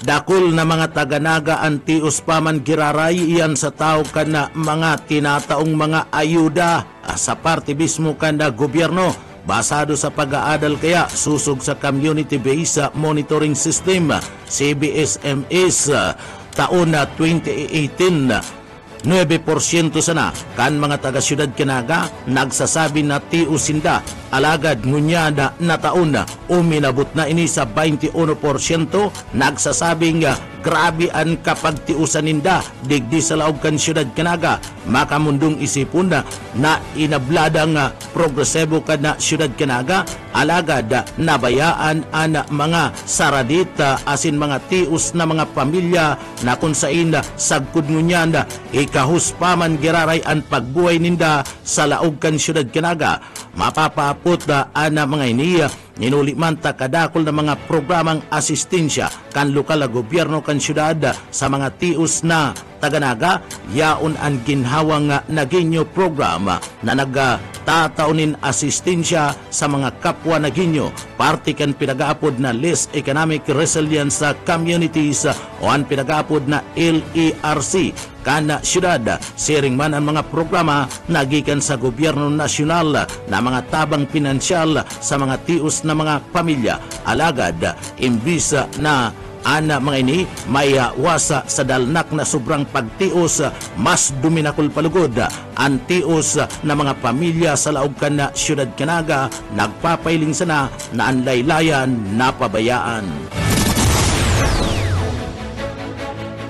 dakol na mga taga-naga antius paman giraray iyan sa tao ka na mga tinataong mga ayuda sa parte mismo ka na gobyerno. Basado sa pag-aadal kaya susog sa Community-Based Monitoring System, CBSMS, taon na 2018, 9% sana kan mga taga-syudad Kinaga nagsasabi na tiusinda alagad ngunya na taon na uminabot na ini sa 21% nagsasabing grabe ang kapagtiusan ninda digdi sa laog kan syudad Kinaga makamundong isipon na inabladang progresibo ka na syudad Kinaga alagad nabayaan ang mga saradita asin mga tius na mga pamilya na kung sain sagkod ngunya na ikahus paman giraray ang pagbuhay ninda sa laog kan syudad Kinaga mapapapot ana mga iniya ninuli man ta kadakol na mga programang asistensya kan lokal na gobyerno kan syudad sa mga tius na taga-naga yaon ang ginhawang naginyo program na nagtataunin asistensya sa mga kapwa naginyo parte kan pinagaapod na Less Economic Resilience Communities o ang pinagaapod na LERC kana syudad sharing man ang mga programa nagikan sa gobyerno nasyonal na mga tabang pinansyal sa mga tius na mga pamilya alagad imbis na ana mga ini may wasa sa dalnak na sobrang pagtios mas duminakol palugod ang tios na mga pamilya sa laog kan na syudad Kinaga nagpapailing sana na ang laylayan napabayaan.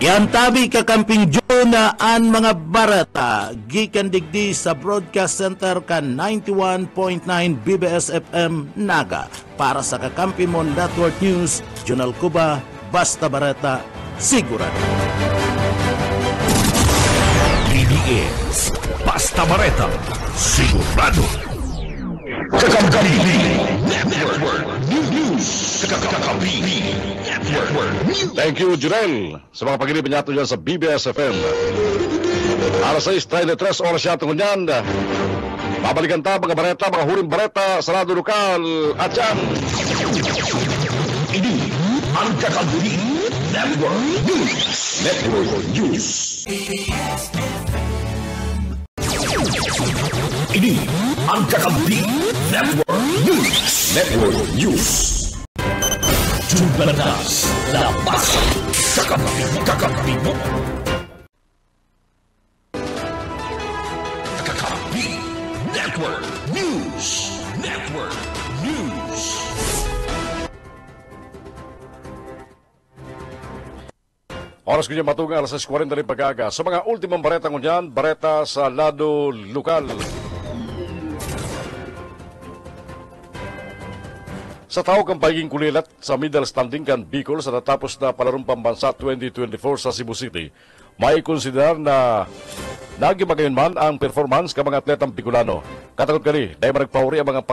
Yan tabi kakamping Jona ang mga barata gikan digdi sa Broadcast Center kan 91.9 BBS FM Naga para sa Kakampi Mon Network News Jonal Cuba Basta Bareta sigurado. PBS Basta Bareta sigurado. Kakampi Network News. Kakampi Network News. Thank you, Junel, sa mga pagilip niya dyan sa BBS FM. Alas 6:33 oras yata ngunyan. Babalikan ta mga bareta, mga huling bareta sa lado lokal at yan. Ini ang Kakampi Network News. Network News. Ini ang Kakampi Network News. Network News. Jumlanas lapas Kakampi mo. Kakampi Network News. Network News. Oras ko niya matugang alas 6:40 rin pag-aga. Sa mga ultimong bareta ngunyan, bareta sa lado lokal. Sa tao kang pagiging kulilat sa middle standing kan Bicol sa natapos na palarong pambansa 2024 sa Cebu City, may konsiderar na nagimagayon man ang performance ka mga atletang Bicolano. Katakot kani, dahil maragpahuri ang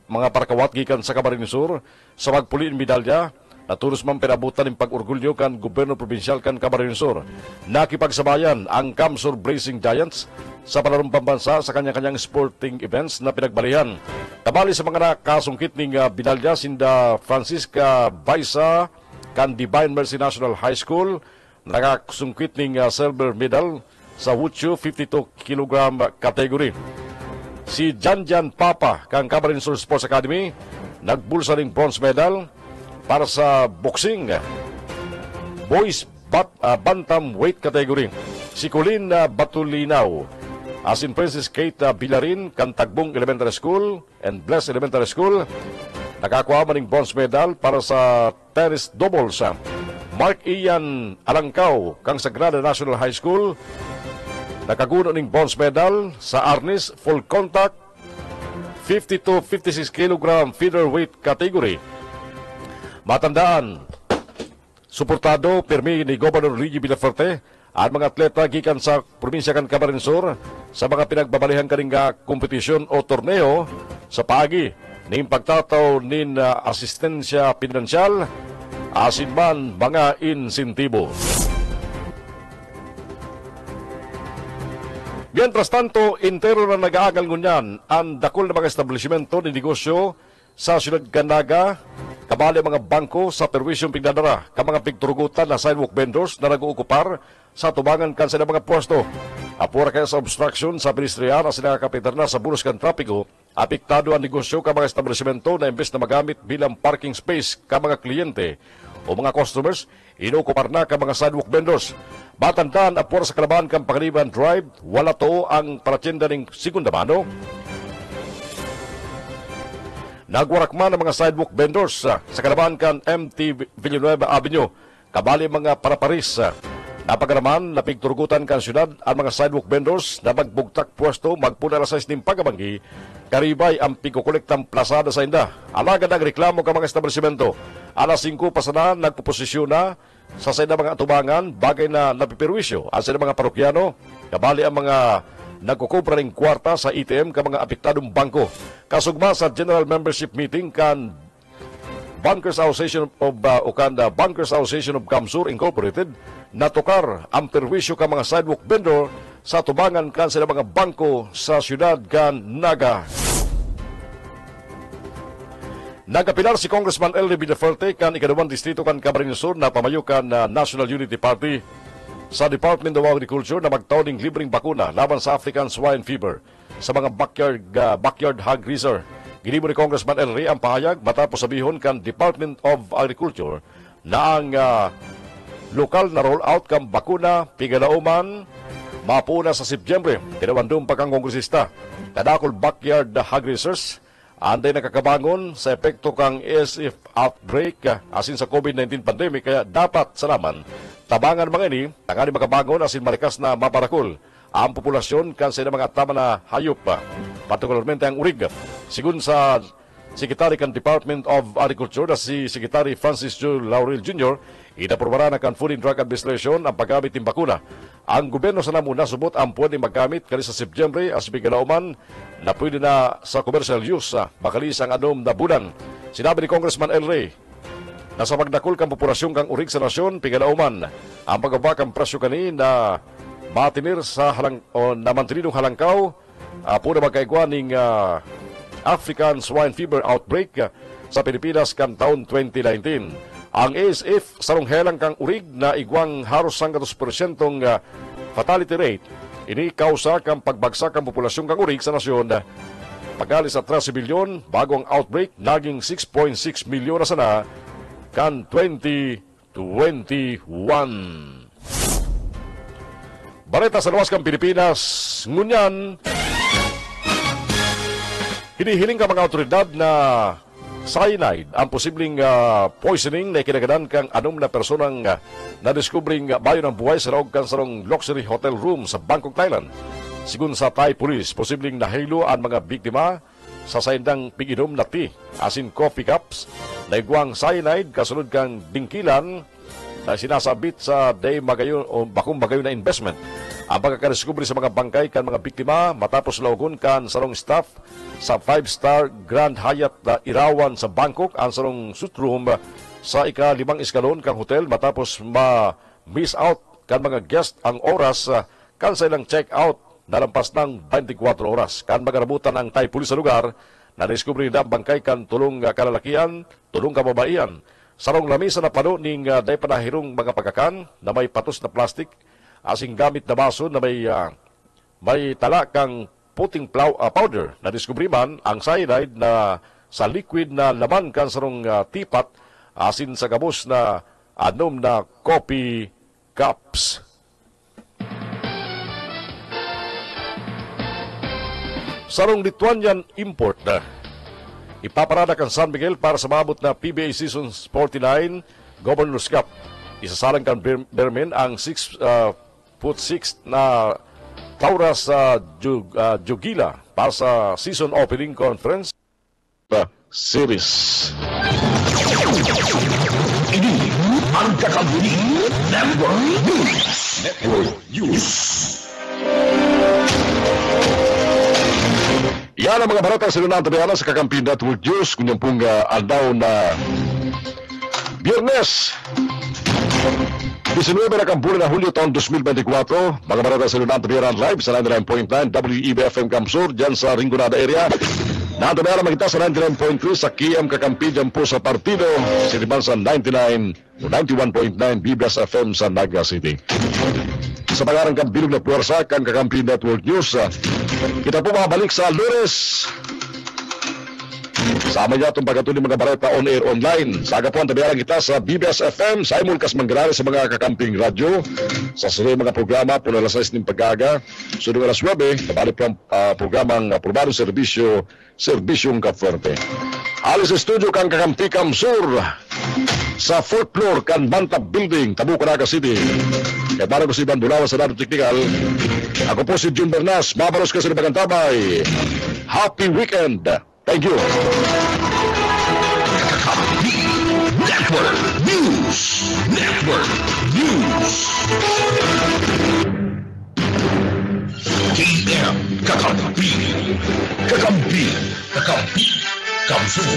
mga parakawat gikan sa Camarines Sur sa magpuliin medalya na tulos man pinabutan ng pag-orgulyo kan gobyerno probinsyal kan Camarines Sur. Nakipagsabayan ang Camsur Blazing Giants sa palarong pambansa sa kanya-kanyang sporting events na pinagbalihan. Kabali sa mga nakasungkit ng binalya sinda Francisca Baisa kan Divine Mercy National High School, nakasungkit ng silver medal sa Wushu 52 kg category. Si Janjan Papa kang Camarines Sur Sports Academy nagbulsa ng bronze medal para sa boxing boys bantamweight category. Si Colin Batulinaw, asin Princess Kate Bilarin kan Tagbong Elementary School and Bless Elementary School, nakakuha man ng bronze medal para sa tennis doubles. Mark Ian Alangkaw kang Sagrada National High School, nakaguno ng bronze medal sa Arnis full contact 50 to 56 kg featherweight category. Matandaan, suportado permi ni Governor Luigi Villafuerte ang mga atleta gikan sa probinsya kan Camarines Sur sa mga pinagbabalihan kaninga kompetisyon o torneo sa paagi ning pagtataw nin asistensya pinansyal asin man mga insentibo. Mientras tanto, intero na nag-aagal ngunyan ang dakol na mga establishmento ni negosyo sa Siyudad Canaga, kabali mga bangko sa perwisyong pigdadara, ka mga pigturugutan na sidewalk vendors na nag-uukupar sa tubangan kan sila mga pwesto. Apura kaya sa obstruction sa ministriya na sila kapitar na sa bulos kan trapiko, apektado ang negosyo ka mga establishmento na imbes na magamit bilang parking space ka mga kliyente o mga customers, inukupar na ka mga sidewalk vendors. Batandaan, apura sa kalabahan kang Pangaliban Drive, wala to ang paratyenda ng segunda mano. Nagwarakman ang mga sidewalk vendors sa kalabahan kan MT Villanueva Avenue, kabali mga paraparis. Napagaraman, napigturugutan kan syudad ang mga sidewalk vendors na magbugtak pwesto magpuna alas 6 ng pagabanggi, karibay ang pigkukolektang plasada sa inda. Alagad ang reklamo ka mga establishmento. Alas 5 pasana, nagpuposisyon na sa sina mga atubangan, bagay na napipirwisyo ang sina mga parokyano, kabali ang mga nagkukubra ng kwarta sa ATM ka mga apektadong bangko. Kasugma sa General Membership Meeting kan Bankers Association of Bankers Association of Camsur Incorporated, natukar ang perwisyo ka mga sidewalk vendor sa tubangan kan sila mga bangko sa siyudad kan Naga. Nagapilar si Congressman Elry Villafuerte kan ikadawang distrito kan Camarines Sur na pamayo kan National Unity Party sa Department of Agriculture na magtaon ng libreng bakuna laban sa African Swine Fever sa mga backyard hog raiser. Ginibo ni Congressman Elry ang pahayag matapos sabihon kan Department of Agriculture na ang lokal na roll-out kang bakuna pigalauman mapuna sa Setyembre. Tinawandong pa kang kongresista. Kadakol backyard hog raisers anday nakakabangon sa epekto kang ASF outbreak asin sa COVID-19 pandemic, kaya dapat salaman tabangan mga ini tangani makabangon asin marikas na maparakol ang populasyon kan sa mga tama na hayop, partikularmente ang urig. Sigun sa Secretary kan Department of Agriculture na si Secretary Francis Joe Laurel Jr., inaprobara na kan Food and Drug Administration ang paggamit ng bakuna. Ang gobyerno sa namuna subot ang pwede maggamit kani sa Setyembre as bigalauman na pwede na sa commercial use makalis ang anom na bulan. Sinabi ni Congressman Elry na sa magdakol kang populasyon kang urig sa nasyon pigalauman ang pagbabakang presyo kani na matinir sa namantinidong halangkaw puna magkaigwa ng African Swine Fever outbreak sa Pilipinas kan taon 2019. Ang ASF sarong helang kang urig na igwang haros 100% fatality rate. Ini kausa kang pagbagsak ang populasyon kang urig sa nasyon. Paggali sa 13 milyon bago ang outbreak, naging 6.6 milyon na sana kan 2021. Balita sa luwas kang Pilipinas, ngunyan, hinihiling ka mga otoridad na cyanide ang posibleng poisoning na ikinagadan kang anom na personang na-discovering bayo ng buhay sa loob kan sarong luxury hotel room sa Bangkok, Thailand. Sigun sa Thai Police, posibleng nahilo ang mga biktima sa sayandang piginom na tea, asin coffee cups, naigwang cyanide, kasunod kang bingkilan na sinasabit sa day magayon o bakong magayon na investment. Ang pagkakadiskubre sa mga bangkay kan mga biktima matapos laugon kan sarong staff sa 5-star Grand Hyatt na Irawan sa Bangkok ang sarong suite room sa ika-5 eskalon kang hotel matapos ma-miss out kan mga guest ang oras kan sa ilang check-out nalampas ng 24 oras. Kan magarabutan ang Thai pulis sa lugar na diskubre na bangkay kan tulong kalalakian, tulong kababaian. Sarong lamisa na pano ning day panahirong mga pagkakan na may patos na plastik asing gamit na baso na may tala kang puting powder na diskubre man ang cyanide na sa liquid na laman kan sarong tipat asin sa gabos na anom na coffee cups. Sarong Lithuanian import na ipaparada kan San Miguel para sa maabot na PBA Seasons 49 Governor's Cup. Isasalang kan Bermen ang 6'6" na Taurus Jugila para sa season opening conference series. Ini ang Kakambini Network News. Network News. Yan ang mga baratang sinunang tabihanan sa Kakampi Network News. Kunyang pong aldaw na Biyernes 19 na kampulo na Hulyo taon 2024. Mga baratang sinunang tabihanan live sa 99.9 WEB-FM Kamsur dyan sa Rinconada area. Natabihanan magkita sa 99.3 sa KM Kakampi dyan po sa partido. Siniban sa 99 o 91.9 Biblas FM sa Naga City. Sa pangarang kambilog na puwersa kan Kakampi Network News, kita po mabalik sa Lunes. Sama niya itong pagkatuloy mga bareta on air online. Sa agapuan tabiharang kita sa BBS FM, sa imul kas manggarari sa mga kakamping radyo. Sa sunod mga programa, pula alas 6 ng pag-aga. Sunod alas 9, kabalik po ang programang Aprobado Servisyong Kafuerte. Alis sa studio kang Kakampi Kamsur sa 4th floor kan Banta Building, Tabuco, Naga City. Kaya para ko si Ivan Bulawa sa Dato Technical. Ako po si Jun Bernas. Mabaros ka sa Libagantabay. Happy weekend. Thank you. Network News. Network News. KM Kakampi. Kakampi. Kakampi. Kamsur.